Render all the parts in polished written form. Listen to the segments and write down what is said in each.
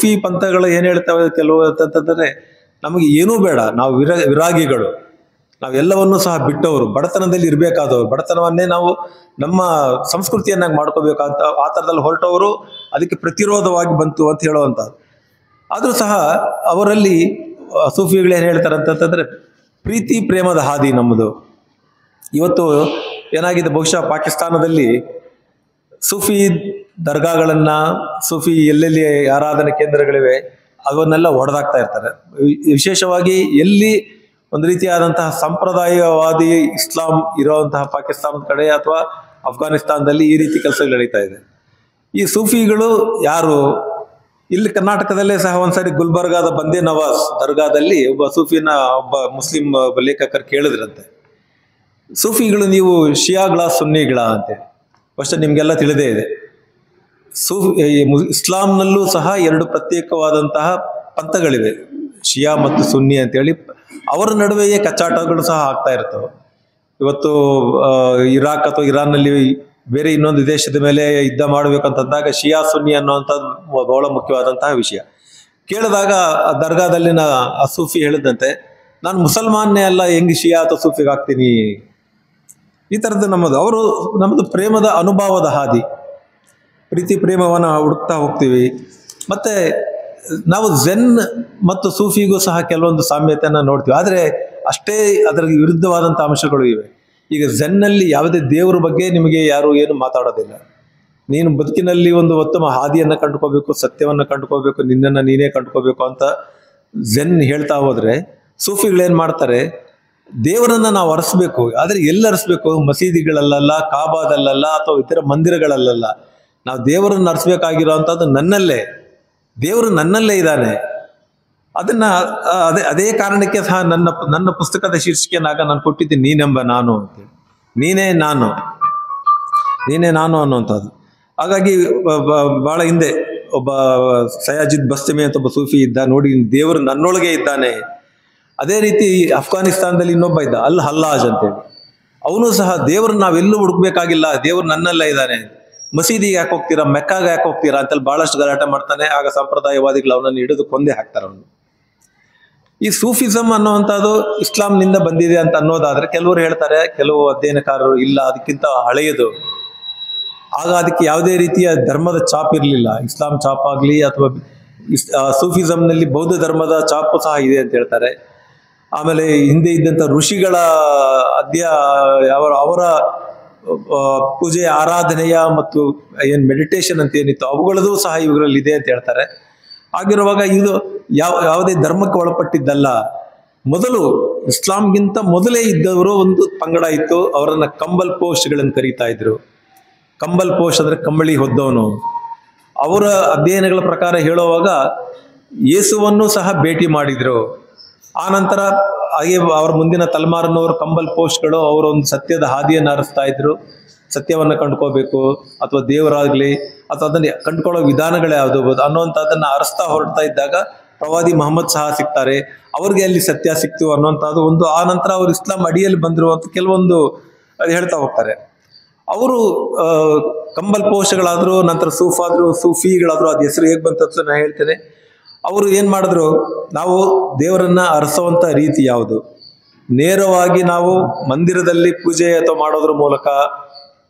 ಸೂಫಿ ಪಂಥಗಳು ಏನು ಹೇಳ್ತವೆ ಕೆಲವು ಅಂತಂತಂದ್ರೆ, ನಮಗೆ ಏನೂ ಬೇಡ, ನಾವು ವಿರಾಗಿಗಳು, ನಾವೆಲ್ಲವನ್ನೂ ಸಹ ಬಿಟ್ಟವರು, ಬಡತನದಲ್ಲಿ ಇರಬೇಕಾದವರು, ಬಡತನವನ್ನೇ ನಾವು ನಮ್ಮ ಸಂಸ್ಕೃತಿಯನ್ನಾಗಿ ಮಾಡ್ಕೋಬೇಕಂತ ಆ ಥರದಲ್ಲಿ ಹೊರಟವರು, ಅದಕ್ಕೆ ಪ್ರತಿರೋಧವಾಗಿ ಬಂತು ಅಂತ ಹೇಳುವಂಥದ್ದು. ಆದರೂ ಸಹ ಅವರಲ್ಲಿ ಸೂಫಿಗಳು ಏನು ಹೇಳ್ತಾರೆ ಅಂತಂತಂದರೆ, ಪ್ರೀತಿ ಪ್ರೇಮದ ಹಾದಿ ನಮ್ಮದು. ಇವತ್ತು ಏನಾಗಿದೆ, ಬಹುಶಃ ಪಾಕಿಸ್ತಾನದಲ್ಲಿ ಸೂಫಿ ದರ್ಗಾಗಳನ್ನು, ಸೂಫಿ ಎಲ್ಲೆಲ್ಲಿ ಆರಾಧನಾ ಕೇಂದ್ರಗಳಿವೆ ಅವನ್ನೆಲ್ಲ ಹೊಡೆದಾಕ್ತಾ ಇರ್ತಾರೆ. ವಿಶೇಷವಾಗಿ ಎಲ್ಲಿ ಒಂದು ರೀತಿಯಾದಂತಹ ಸಂಪ್ರದಾಯವಾದಿ ಇಸ್ಲಾಂ ಇರುವಂತಹ ಪಾಕಿಸ್ತಾನದ ಕಡೆ ಅಥವಾ ಅಫ್ಘಾನಿಸ್ತಾನದಲ್ಲಿ ಈ ರೀತಿ ಕೆಲಸಗಳು ನಡೀತಾ ಇದೆ. ಈ ಸೂಫಿಗಳು ಯಾರು? ಇಲ್ಲಿ ಕರ್ನಾಟಕದಲ್ಲೇ ಸಹ ಒಂದ್ಸರಿ ಗುಲ್ಬರ್ಗಾದ ಬಂದೇ ನವಾಜ್ ದರ್ಗಾದಲ್ಲಿ ಒಬ್ಬ ಸೂಫಿನ ಒಬ್ಬ ಮುಸ್ಲಿಂ ಲೇಖಕರು ಕೇಳಿದ್ರಂತೆ, ಸೂಫಿಗಳು ನೀವು ಶಿಯಾಗಳ ಸುನ್ನಿಗಳ ಅಂತೇಳಿ. ಬಹುಶಃ ನಿಮಗೆಲ್ಲ ತಿಳಿದೇ ಇದೆ, ಇಸ್ಲಾಂನಲ್ಲೂ ಸಹ ಎರಡು ಪ್ರತ್ಯೇಕವಾದಂತಹ ಪಂಥಗಳಿವೆ, ಶಿಯಾ ಮತ್ತು ಸುನ್ನಿ ಅಂತೇಳಿ. ಅವರ ನಡುವೆಯೇ ಕಚ್ಚಾಟಗಳು ಸಹ ಆಗ್ತಾ ಇರ್ತವೆ. ಇವತ್ತು ಇರಾಕ್ ಅಥವಾ ಇರಾನ್ನಲ್ಲಿ ಬೇರೆ ಇನ್ನೊಂದು ದೇಶದ ಮೇಲೆ ಯುದ್ಧ ಮಾಡಬೇಕಂತಂದಾಗ ಶಿಯಾ ಸುನ್ನಿ ಅನ್ನುವಂಥದ್ದು ಬಹಳ ಮುಖ್ಯವಾದಂತಹ ವಿಷಯ. ಕೇಳಿದಾಗ ಆ ದರ್ಗಾದಲ್ಲಿನ ಆ ಸೂಫಿ ಹೇಳಿದಂತೆ, ನಾನು ಮುಸಲ್ಮಾನ್ನೇ ಅಲ್ಲ, ಹೆಂಗೆ ಶಿಯಾ ಅಥವಾ ಸೂಫಿಗೆ ಆಗ್ತೀನಿ? ಈ ಥರದ್ದು ನಮ್ಮದು ಪ್ರೇಮದ ಅನುಭವದ ಹಾದಿ, ಪ್ರೀತಿ ಪ್ರೇಮವನ್ನು ಹುಡುಕ್ತಾ ಹೋಗ್ತೀವಿ. ಮತ್ತು ನಾವು ಝೆನ್ ಮತ್ತು ಸೂಫಿಗೂ ಸಹ ಕೆಲವೊಂದು ಸಾಮ್ಯತೆಯನ್ನು ನೋಡ್ತೀವಿ, ಆದರೆ ಅಷ್ಟೇ ಅದರ ವಿರುದ್ಧವಾದಂಥ ಅಂಶಗಳು ಇವೆ. ಈಗ ಝೆನ್ನಲ್ಲಿ ಯಾವುದೇ ದೇವರ ಬಗ್ಗೆ ನಿಮಗೆ ಯಾರು ಏನು ಮಾತಾಡೋದಿಲ್ಲ. ನೀನು ಬದುಕಿನಲ್ಲಿ ಒಂದು ಉತ್ತಮ ಹಾದಿಯನ್ನು ಕಂಡುಕೋಬೇಕು, ಸತ್ಯವನ್ನು ಕಂಡುಕೋಬೇಕು, ನಿನ್ನನ್ನು ನೀನೇ ಕಂಡುಕೋಬೇಕು ಅಂತ ಝೆನ್ ಹೇಳ್ತಾ ಹೋದರೆ, ಸೂಫಿಗಳೇನು ಮಾಡ್ತಾರೆ, ದೇವರನ್ನು ನಾವು ಅರಸಬೇಕು. ಆದರೆ ಎಲ್ಲಿ ಅರಸಬೇಕು? ಮಸೀದಿಗಳಲ್ಲ, ಕಾಬಾದಲ್ಲ, ಅಥವಾ ಇತರ ಮಂದಿರಗಳಲ್ಲ. ನಾವು ದೇವರನ್ನು ಅರಸಬೇಕಾಗಿರೋ ಅಂಥದ್ದು ನನ್ನಲ್ಲೇ, ದೇವರು ನನ್ನಲ್ಲೇ ಇದ್ದಾನೆ. ಅದೇ ಕಾರಣಕ್ಕೆ ಸಹ ನನ್ನ ಪುಸ್ತಕದ ಶೀರ್ಷಿಕೆನಾಗ ನಾನು ಕೊಟ್ಟಿದ್ದೀನಿ, ನೀನೆಂಬ ನಾನು ಅಂತೇಳಿ. ನೀನೇ ನಾನು ಅನ್ನುವಂಥದ್ದು. ಹಾಗಾಗಿ ಬಹಳ ಹಿಂದೆ ಒಬ್ಬ ಸಯಾಜಿದ್ ಬಸ್ತಮಿ ಅಂತ ಒಬ್ಬ ಸೂಫಿ ಇದ್ದ, ನೋಡಿ ದೇವರು ನನ್ನೊಳಗೆ ಇದ್ದಾನೆ. ಅದೇ ರೀತಿ ಅಫ್ಘಾನಿಸ್ತಾನದಲ್ಲಿ ಇನ್ನೊಬ್ಬ ಇದ್ದ, ಅಲ್ ಹಲ್ಲಾಜ್ ಅಂತೇಳಿ. ಅವನು ಸಹ ದೇವ್ರನ್ನ ನಾವೆಲ್ಲೂ ಹುಡುಕ್ಬೇಕಾಗಿಲ್ಲ, ದೇವ್ರು ನನ್ನೆಲ್ಲ ಇದ್ದಾನೆ. ಮಸೀದಿಗೆ ಯಾಕೆ ಹೋಗ್ತೀರಾ, ಮೆಕ್ಕಾಗೆ ಯಾಕೆ ಹೋಗ್ತೀರಾ ಅಂತೇಳಿ ಬಹಳಷ್ಟು ಗಲಾಟೆ ಮಾಡ್ತಾನೆ. ಆಗ ಸಂಪ್ರದಾಯವಾದಿಗಳು ಅವನನ್ನು ಹಿಡಿದು ಕೊಂದೇ ಹಾಕ್ತಾರೆ. ಅವನು ಈ ಸೂಫಿಸಮ್ ಅನ್ನುವಂಥದ್ದು ಇಸ್ಲಾಂನಿಂದ ಬಂದಿದೆ ಅಂತ ಅನ್ನೋದಾದ್ರೆ, ಕೆಲವರು ಹೇಳ್ತಾರೆ, ಕೆಲವು ಅಧ್ಯಯನಕಾರರು ಇಲ್ಲ, ಅದಕ್ಕಿಂತ ಹಳೆಯದು. ಆಗ ಅದಕ್ಕೆ ಯಾವುದೇ ರೀತಿಯ ಧರ್ಮದ ಚಾಪ್ ಇರಲಿಲ್ಲ, ಇಸ್ಲಾಂ ಚಾಪ್ ಆಗಲಿ ಅಥವಾ ಸೂಫಿಸಮ್ನಲ್ಲಿ ಬೌದ್ಧ ಧರ್ಮದ ಚಾಪು ಸಹ ಇದೆ ಅಂತ ಹೇಳ್ತಾರೆ. ಆಮೇಲೆ ಹಿಂದೆ ಇದ್ದಂಥ ಋಷಿಗಳ ಅವರ ಪೂಜೆ, ಆರಾಧನೆಯ ಮತ್ತು ಏನು ಮೆಡಿಟೇಷನ್ ಅಂತ ಏನಿತ್ತು ಅವುಗಳದ್ದು ಸಹ ಇವುಗಳಲ್ಲಿ ಇದೆ ಅಂತ ಹೇಳ್ತಾರೆ. ಆಗಿರುವಾಗ ಇದು ಯಾವುದೇ ಧರ್ಮಕ್ಕೆ ಒಳಪಟ್ಟಿದ್ದಲ್ಲ. ಮೊದಲು ಇಸ್ಲಾಂಗಿಂತ ಮೊದಲೇ ಇದ್ದವರು ಒಂದು ಪಂಗಡ ಇತ್ತು, ಅವರನ್ನ ಕಂಬಲ್ ಪೋಷ್ಗಳನ್ನು ಕರೀತಾ ಇದ್ರು. ಕಂಬಲ್ ಪೋಷ್ ಅಂದ್ರೆ ಕಂಬಳಿ ಹೊದ್ದವನು. ಅವರ ಅಧ್ಯಯನಗಳ ಪ್ರಕಾರ ಹೇಳುವಾಗ ಯೇಸುವನ್ನು ಸಹ ಭೇಟಿ ಮಾಡಿದ್ರು. ಆ ನಂತರ ಹಾಗೆ ಅವರ ಮುಂದಿನ ತಲೆಮಾರಿನವರು ಕಂಬಲ್ ಪೋಷ್ಗಳು ಅವರ ಒಂದು ಸತ್ಯದ ಹಾದಿಯನ್ನು ಹರಿಸ್ತಾ ಇದ್ರು. ಸತ್ಯವನ್ನು ಕಂಡುಕೋಬೇಕು ಅಥವಾ ದೇವರಾಗ್ಲಿ ಅಥವಾ ಅದನ್ನು ಕಂಡುಕೊಳ್ಳೋ ವಿಧಾನಗಳೇ ಯಾವುದು ಅನ್ನುವಂಥದ್ದನ್ನು ಹರಿಸ್ತಾ ಹೊರಡ್ತಾ ಇದ್ದಾಗ ಪ್ರವಾದಿ ಮಹಮ್ಮದ್ ಸಹ ಸಿಗ್ತಾರೆ. ಅವ್ರಿಗೆ ಅಲ್ಲಿ ಸತ್ಯ ಸಿಕ್ತು ಅನ್ನುವಂಥದ್ದು ಒಂದು. ಆ ನಂತರ ಅವರು ಇಸ್ಲಾಂ ಅಡಿಯಲ್ಲಿ ಬಂದರು ಅಂತ ಕೆಲವೊಂದು ಹೇಳ್ತಾ ಹೋಗ್ತಾರೆ. ಅವರು ಕಂಬಲ್ ಪೋಷಗಳಾದ್ರು, ನಂತರ ಸೂಫಿಗಳಾದ್ರು. ಅದು ಹೆಸರು ಹೇಗೆ ಬಂತ ನಾನು ಹೇಳ್ತೇನೆ. ಅವರು ಏನು ಮಾಡಿದ್ರು, ನಾವು ದೇವರನ್ನ ಅರಸುವಂಥ ರೀತಿ ಯಾವುದು, ನೇರವಾಗಿ ನಾವು ಮಂದಿರದಲ್ಲಿ ಪೂಜೆ ಅಥವಾ ಮಾಡೋದ್ರ ಮೂಲಕ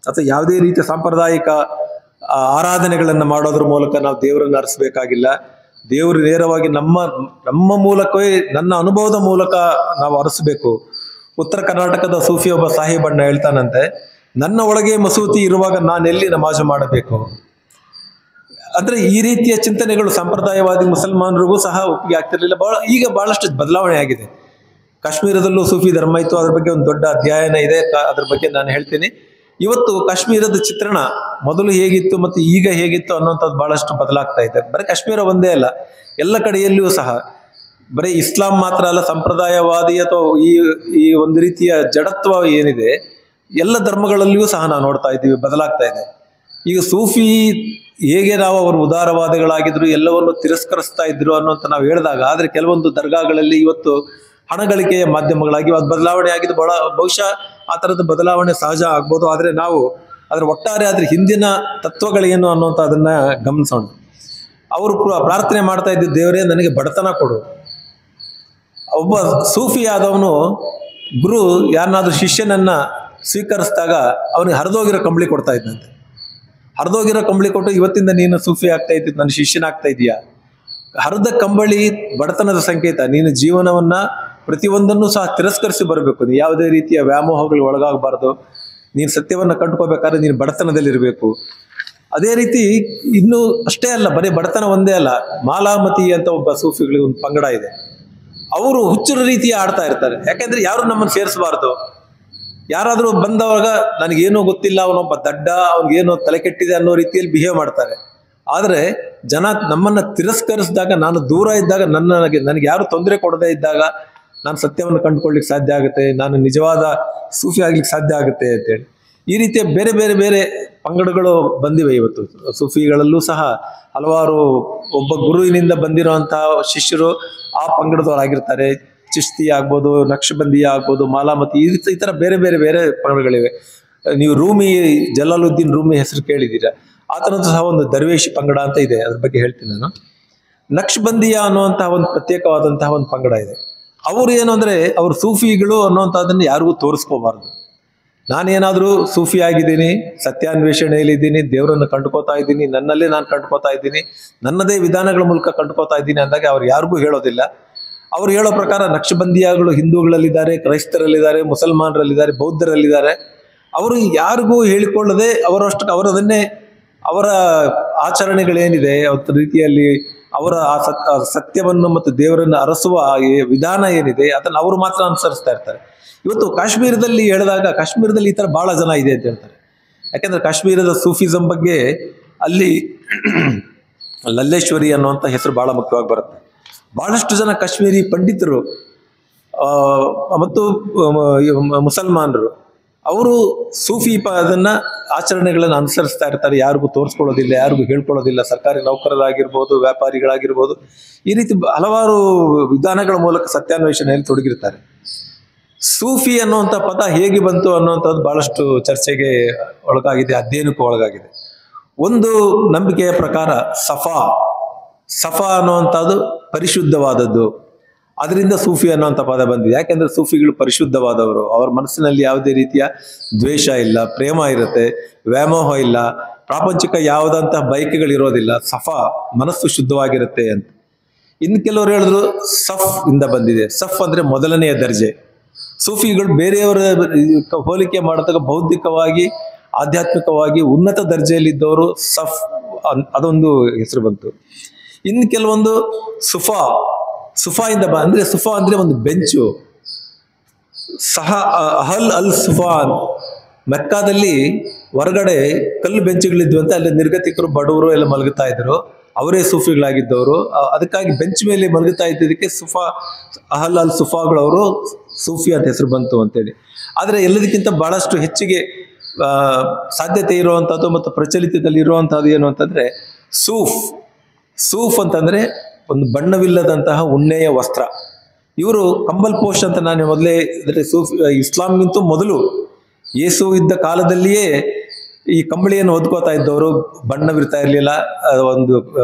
ಅಥವಾ ಯಾವುದೇ ರೀತಿಯ ಸಾಂಪ್ರದಾಯಿಕ ಆರಾಧನೆಗಳನ್ನು ಮಾಡೋದ್ರ ಮೂಲಕ ನಾವು ದೇವರನ್ನು ಅರಸಬೇಕಾಗಿಲ್ಲ. ದೇವರು ನೇರವಾಗಿ ನಮ್ಮ ಮೂಲಕವೇ, ನನ್ನ ಅನುಭವದ ಮೂಲಕ ನಾವು ಅರಸಬೇಕು. ಉತ್ತರ ಕರ್ನಾಟಕದ ಸೂಫಿ ಒಬ್ಬ ಸಾಹಿಬಣ್ಣ ಹೇಳ್ತಾನಂತೆ, ನನ್ನ ಒಳಗೆ ಮಸೂತಿ ಇರುವಾಗ ನಾನೆಲ್ಲಿ ನಮಾಜು ಮಾಡಬೇಕು. ಅಂದ್ರೆ ಈ ರೀತಿಯ ಚಿಂತನೆಗಳು ಸಂಪ್ರದಾಯವಾದಿ ಮುಸಲ್ಮಾನರಿಗೂ ಸಹ ಒಪ್ಪಿಗೆ ಆಗ್ತಿರ್ಲಿಲ್ಲ. ಈಗ ಬಹಳಷ್ಟು ಬದಲಾವಣೆ ಆಗಿದೆ. ಕಾಶ್ಮೀರದಲ್ಲೂ ಸೂಫಿ ಧರ್ಮ ಇತ್ತು, ಅದ್ರ ಬಗ್ಗೆ ಒಂದು ದೊಡ್ಡ ಅಧ್ಯಯನ ಇದೆ, ಅದ್ರ ಬಗ್ಗೆ ನಾನು ಹೇಳ್ತೀನಿ. ಇವತ್ತು ಕಾಶ್ಮೀರದ ಚಿತ್ರಣ ಮೊದಲು ಹೇಗಿತ್ತು ಮತ್ತು ಈಗ ಹೇಗಿತ್ತು ಅನ್ನೋಂಥದ್ದು ಬಹಳಷ್ಟು ಬದಲಾಗ್ತಾ ಇದೆ. ಬರೀ ಕಾಶ್ಮೀರ ಒಂದೇ ಅಲ್ಲ, ಎಲ್ಲ ಕಡೆಯಲ್ಲಿಯೂ ಸಹ ಬರೀ ಇಸ್ಲಾಂ ಮಾತ್ರ ಅಲ್ಲ, ಸಂಪ್ರದಾಯವಾದಿ ಅಥವಾ ಈ ಒಂದು ರೀತಿಯ ಜಡತ್ವ ಏನಿದೆ ಎಲ್ಲ ಧರ್ಮಗಳಲ್ಲಿಯೂ ಸಹ ನಾವು ನೋಡ್ತಾ ಇದ್ದೀವಿ, ಬದಲಾಗ್ತಾ ಇದೆ. ಈಗ ಸೂಫಿ ಹೇಗೆ ನಾವು ಅವರು ಉದಾರವಾದಿಗಳಾಗಿದ್ರು, ಎಲ್ಲವನ್ನು ತಿರಸ್ಕರಿಸ್ತಾ ಇದ್ರು ಅನ್ನೋಂತ ನಾವು ಹೇಳಿದಾಗ, ಆದರೆ ಕೆಲವೊಂದು ದರ್ಗಾಗಳಲ್ಲಿ ಇವತ್ತು ಹಣಗಳಿಕೆಯ ಮಾಧ್ಯಮಗಳಾಗಿ ಅದು ಬದಲಾವಣೆ ಆಗಿದ್ದು ಬಹುಶಃ ಆ ಥರದ ಬದಲಾವಣೆ ಸಹಜ ಆಗ್ಬೋದು. ಆದರೆ ನಾವು ಅದರ ಒಟ್ಟಾರೆ ಅದ್ರ ಹಿಂದಿನ ತತ್ವಗಳೇನು ಅನ್ನೋಂಥ ಅದನ್ನ ಗಮನಿಸೋಣ. ಅವರು ಪ್ರಾರ್ಥನೆ ಮಾಡ್ತಾ ಇದ್ದ, ದೇವರೇ ನನಗೆ ಬಡತನ ಕೊಡು. ಒಬ್ಬ ಸೂಫಿ ಆದವನು ಗುರು ಯಾರನ್ನಾದ್ರೂ ಶಿಷ್ಯನನ್ನ ಸ್ವೀಕರಿಸಿದಾಗ ಅವನಿಗೆ ಹರಿದೋಗಿರೋ ಕಂಬಳಿ ಕೊಡ್ತಾ ಇದ್ದಂತೆ. ಹರಿದೋಗಿರೋ ಕಂಬಳಿ ಕೊಟ್ಟು, ಇವತ್ತಿಂದ ನೀನು ಸೂಫಿ ಆಗ್ತಾ ಇದ್ದಿದ್ದು, ನನ್ನ ಶಿಷ್ಯನಾಗ್ತಾ ಇದೀಯಾ. ಹರಿದ ಕಂಬಳಿ ಬಡತನದ ಸಂಕೇತ. ನೀನು ಜೀವನವನ್ನ ಪ್ರತಿಯೊಂದನ್ನು ಸಹ ತಿರಸ್ಕರಿಸಿ ಬರಬೇಕು. ನೀನು ಯಾವುದೇ ರೀತಿಯ ವ್ಯಾಮೋಹಗಳು ಒಳಗಾಗಬಾರ್ದು. ನೀನು ಸತ್ಯವನ್ನ ಕಂಡುಕೋಬೇಕಾದ್ರೆ ನೀನು ಬಡತನದಲ್ಲಿರಬೇಕು. ಅದೇ ರೀತಿ ಇನ್ನು ಅಷ್ಟೇ ಅಲ್ಲ, ಬರೀ ಬಡತನ ಒಂದೇ ಅಲ್ಲ, ಮಾಲಾಮತಿ ಅಂತ ಒಬ್ಬ ಸೂಫಿಗಳಿಗೆ ಒಂದು ಪಂಗಡ ಇದೆ. ಅವರು ಹುಚ್ಚರ ರೀತಿಯ ಆಡ್ತಾ ಇರ್ತಾರೆ. ಯಾಕೆಂದ್ರೆ ಯಾರು ನಮ್ಮನ್ನು ಸೇರಿಸಬಾರ್ದು. ಯಾರಾದ್ರೂ ಬಂದವಾಗ ನನಗೇನೋ ಗೊತ್ತಿಲ್ಲ, ಅವನೊಬ್ಬ ದಡ್ಡ, ಅವನಿಗೇನೋ ತಲೆ ಕೆಟ್ಟಿದೆ ಅನ್ನೋ ರೀತಿಯಲ್ಲಿ ಬಿಹೇವ್ ಮಾಡ್ತಾರೆ. ಆದ್ರೆ ಜನ ನಮ್ಮನ್ನ ತಿರಸ್ಕರಿಸಿದಾಗ, ನಾನು ದೂರ ಇದ್ದಾಗ, ನನಗೆ ಯಾರು ತೊಂದರೆ ಕೊಡದೇ ಇದ್ದಾಗ ನಾನು ಸತ್ಯವನ್ನು ಕಂಡುಕೊಳ್ಳಿಕ್ಕೆ ಸಾಧ್ಯ ಆಗುತ್ತೆ, ನಾನು ನಿಜವಾದ ಸೂಫಿ ಆಗ್ಲಿಕ್ಕೆ ಸಾಧ್ಯ ಆಗುತ್ತೆ ಅಂತೇಳಿ ಈ ರೀತಿಯ ಬೇರೆ ಬೇರೆ ಬೇರೆ ಪಂಗಡಗಳು ಬಂದಿವೆ ಇವತ್ತು. ಸೂಫಿಗಳಲ್ಲೂ ಸಹ ಹಲವಾರು ಒಬ್ಬ ಗುರುವಿನಿಂದ ಬಂದಿರುವಂತಹ ಶಿಷ್ಯರು ಆ ಪಂಗಡದವರಾಗಿರ್ತಾರೆ. ಚಿಶ್ತಿ ಆಗ್ಬೋದು, ನಕ್ಷಬಂದಿ ಆಗ್ಬೋದು, ಮಾಲಾಮತಿ, ಈ ತರ ಬೇರೆ ಬೇರೆ ಬೇರೆ ಪಂಗಡಗಳಿವೆ. ನೀವು ರೂಮಿ, ಜಲಾಲುದ್ದೀನ್ ರೂಮಿ ಹೆಸರು ಕೇಳಿದ್ದೀರಾ? ಆತನದ್ದು ಸಹ ಒಂದು ದರ್ವೇಶಿ ಪಂಗಡ ಅಂತ ಇದೆ, ಅದ್ರ ಬಗ್ಗೆ ಹೇಳ್ತೀನಿ ನಾನು. ನಕ್ಷಬಂದಿಯ ಅನ್ನುವಂತಹ ಒಂದು ಪ್ರತ್ಯೇಕವಾದಂತಹ ಒಂದು ಪಂಗಡ ಇದೆ. ಅವರು ಏನು ಅಂದ್ರೆ, ಅವರು ಸೂಫಿಗಳು ಅನ್ನುವಂಥದ್ದನ್ನು ಯಾರಿಗೂ ತೋರಿಸ್ಕೋಬಾರ್ದು. ನಾನೇನಾದ್ರೂ ಸೂಫಿ ಆಗಿದ್ದೀನಿ, ಸತ್ಯಾನ್ವೇಷಣೆಯಲ್ಲಿದ್ದೀನಿ, ದೇವರನ್ನು ಕಂಡುಕೋತಾ ಇದ್ದೀನಿ, ನನ್ನಲ್ಲೇ ನಾನು ಕಂಡುಕೋತಾ ಇದ್ದೀನಿ, ನನ್ನದೇ ವಿಧಾನಗಳ ಮೂಲಕ ಕಂಡುಕೋತಾ ಇದ್ದೀನಿ ಅಂದಾಗ ಅವ್ರು ಯಾರಿಗೂ ಹೇಳೋದಿಲ್ಲ. ಅವ್ರು ಹೇಳೋ ಪ್ರಕಾರ ನಕ್ಷಬಂದಿಯಾಗಳು ಹಿಂದೂಗಳಲ್ಲಿದ್ದಾರೆ, ಕ್ರೈಸ್ತರಲ್ಲಿದ್ದಾರೆ, ಮುಸಲ್ಮಾನರಲ್ಲಿದ್ದಾರೆ, ಬೌದ್ಧರಲ್ಲಿದ್ದಾರೆ. ಅವರು ಯಾರಿಗೂ ಹೇಳಿಕೊಳ್ಳದೆ ಅವರದನ್ನೇ ಅವರ ಆಚರಣೆಗಳೇನಿದೆ, ಅವರ ರೀತಿಯಲ್ಲಿ ಅವರ ಆ ಸತ್ಯವನ್ನು ಮತ್ತು ದೇವರನ್ನು ಅರಸುವ ವಿಧಾನ ಏನಿದೆ ಅದನ್ನು ಅವರು ಮಾತ್ರ ಅನುಸರಿಸ್ತಾ ಇರ್ತಾರೆ. ಇವತ್ತು ಕಾಶ್ಮೀರದಲ್ಲಿ ಹೇಳಿದಾಗ, ಕಾಶ್ಮೀರದಲ್ಲಿ ಈ ತರ ಬಹಳ ಜನ ಇದೆ ಅಂತ ಹೇಳ್ತಾರೆ. ಯಾಕೆಂದ್ರೆ ಕಾಶ್ಮೀರದ ಸೂಫಿಸಂ ಬಗ್ಗೆ ಅಲ್ಲಿ ಲಲ್ಲೇಶ್ವರಿ ಅನ್ನುವಂಥ ಹೆಸರು ಬಹಳ ಮುಖ್ಯವಾಗಿ ಬರುತ್ತೆ. ಬಹಳಷ್ಟು ಜನ ಕಾಶ್ಮೀರಿ ಪಂಡಿತರು ಮತ್ತು ಮುಸಲ್ಮಾನರು ಅವರು ಸೂಫಿ ಅದನ್ನ ಆಚರಣೆಗಳನ್ನು ಅನುಸರಿಸ್ತಾ ಇರ್ತಾರೆ. ಯಾರಿಗೂ ತೋರಿಸ್ಕೊಳ್ಳೋದಿಲ್ಲ, ಯಾರಿಗೂ ಹೇಳ್ಕೊಳ್ಳೋದಿಲ್ಲ. ಸರ್ಕಾರಿ ನೌಕರರಾಗಿರ್ಬೋದು, ವ್ಯಾಪಾರಿಗಳಾಗಿರ್ಬೋದು, ಈ ರೀತಿ ಹಲವಾರು ವಿಧಾನಗಳ ಮೂಲಕ ಸತ್ಯಾನ್ವೇಷಣೆಯಲ್ಲಿ ತೊಡಗಿರ್ತಾರೆ. ಸೂಫಿ ಅನ್ನುವಂಥ ಪದ ಹೇಗೆ ಬಂತು ಅನ್ನುವಂಥದ್ದು ಬಹಳಷ್ಟು ಚರ್ಚೆಗೆ ಒಳಗಾಗಿದೆ, ಅಧ್ಯಯನಕ್ಕೂ ಒಳಗಾಗಿದೆ. ಒಂದು ನಂಬಿಕೆಯ ಪ್ರಕಾರ ಸಫಾ ಅನ್ನುವಂಥದ್ದು ಪರಿಶುದ್ಧವಾದದ್ದು, ಅದರಿಂದ ಸೂಫಿ ಅನ್ನುವಂಥ ಪದ ಬಂದಿದೆ. ಯಾಕೆಂದ್ರೆ ಸೂಫಿಗಳು ಪರಿಶುದ್ಧವಾದವರು, ಅವರ ಮನಸ್ಸಿನಲ್ಲಿ ಯಾವುದೇ ರೀತಿಯ ದ್ವೇಷ ಇಲ್ಲ, ಪ್ರೇಮ ಇರುತ್ತೆ, ವ್ಯಾಮೋಹ ಇಲ್ಲ, ಪ್ರಾಪಂಚಿಕ ಯಾವುದಂತಹ ಬಯಕೆಗಳಿರೋದಿಲ್ಲ, ಮನಸ್ಸು ಶುದ್ಧವಾಗಿರುತ್ತೆ ಅಂತ. ಇನ್ನು ಕೆಲವರು ಹೇಳಿದ್ರು ಸಫ್ ಇಂದ ಬಂದಿದೆ. ಸಫ್ ಅಂದ್ರೆ ಮೊದಲನೆಯ ದರ್ಜೆ. ಸೂಫಿಗಳು ಬೇರೆಯವರ ಹೋಲಿಕೆ ಮಾಡಿದಾಗ ಬೌದ್ಧಿಕವಾಗಿ, ಆಧ್ಯಾತ್ಮಿಕವಾಗಿ ಉನ್ನತ ದರ್ಜೆಯಲ್ಲಿದ್ದವರು ಸಫ್, ಅದೊಂದು ಹೆಸರು ಬಂತು. ಇನ್ನು ಕೆಲವೊಂದು ಸುಫಾ ಇಂದ ಅಂದ್ರೆ ಸುಫಾ ಅಂದ್ರೆ ಒಂದು ಬೆಂಚು. ಅಹಲ್ ಅಲ್ ಸುಫಾ, ಮೆಕ್ಕಾದಲ್ಲಿ ಹೊರಗಡೆ ಕಲ್ಲು ಬೆಂಚುಗಳಿದ್ವು ಅಂತ, ಅಲ್ಲಿ ನಿರ್ಗತಿಕರು, ಬಡವರು ಎಲ್ಲ ಮಲಗುತ್ತಾ ಇದ್ರು. ಅವರೇ ಸೂಫಿಗಳಾಗಿದ್ದವರು. ಅದಕ್ಕಾಗಿ ಬೆಂಚ್ ಮೇಲೆ ಮಲಗುತ್ತಾ ಇದ್ದದಕ್ಕೆ ಅಹಲ್ ಅಲ್ ಸುಫಾಗಳವರು ಸೂಫಿ ಅಂತ ಹೆಸರು ಬಂತು ಅಂತೇಳಿ. ಆದರೆ ಎಲ್ಲದಕ್ಕಿಂತ ಬಹಳಷ್ಟು ಹೆಚ್ಚಿಗೆ ಸಾಧ್ಯತೆ ಇರುವಂಥದ್ದು ಮತ್ತು ಪ್ರಚಲಿತದಲ್ಲಿ ಇರುವಂತಹದ್ದು ಏನು ಅಂತಂದ್ರೆ ಸೂಫ್ ಅಂತಂದ್ರೆ ಒಂದು ಬಣ್ಣವಿಲ್ಲದಂತಹ ಉಣ್ಣೆಯ ವಸ್ತ್ರ. ಇವರು ಕಂಬಲ್ ಪೋಷ್ ಅಂತ ನಾನು ಮೊದಲೇ, ಇಸ್ಲಾಂಗಿಂತೂ ಮೊದಲು ಯೇಸು ಇದ್ದ ಕಾಲದಲ್ಲಿಯೇ ಈ ಕಂಬಳಿಯನ್ನು ಹೊದ್ಕೋತಾ ಇದ್ದವರು, ಬಣ್ಣವಿರ್ತಾ ಇರಲಿಲ್ಲ, ಒಂದು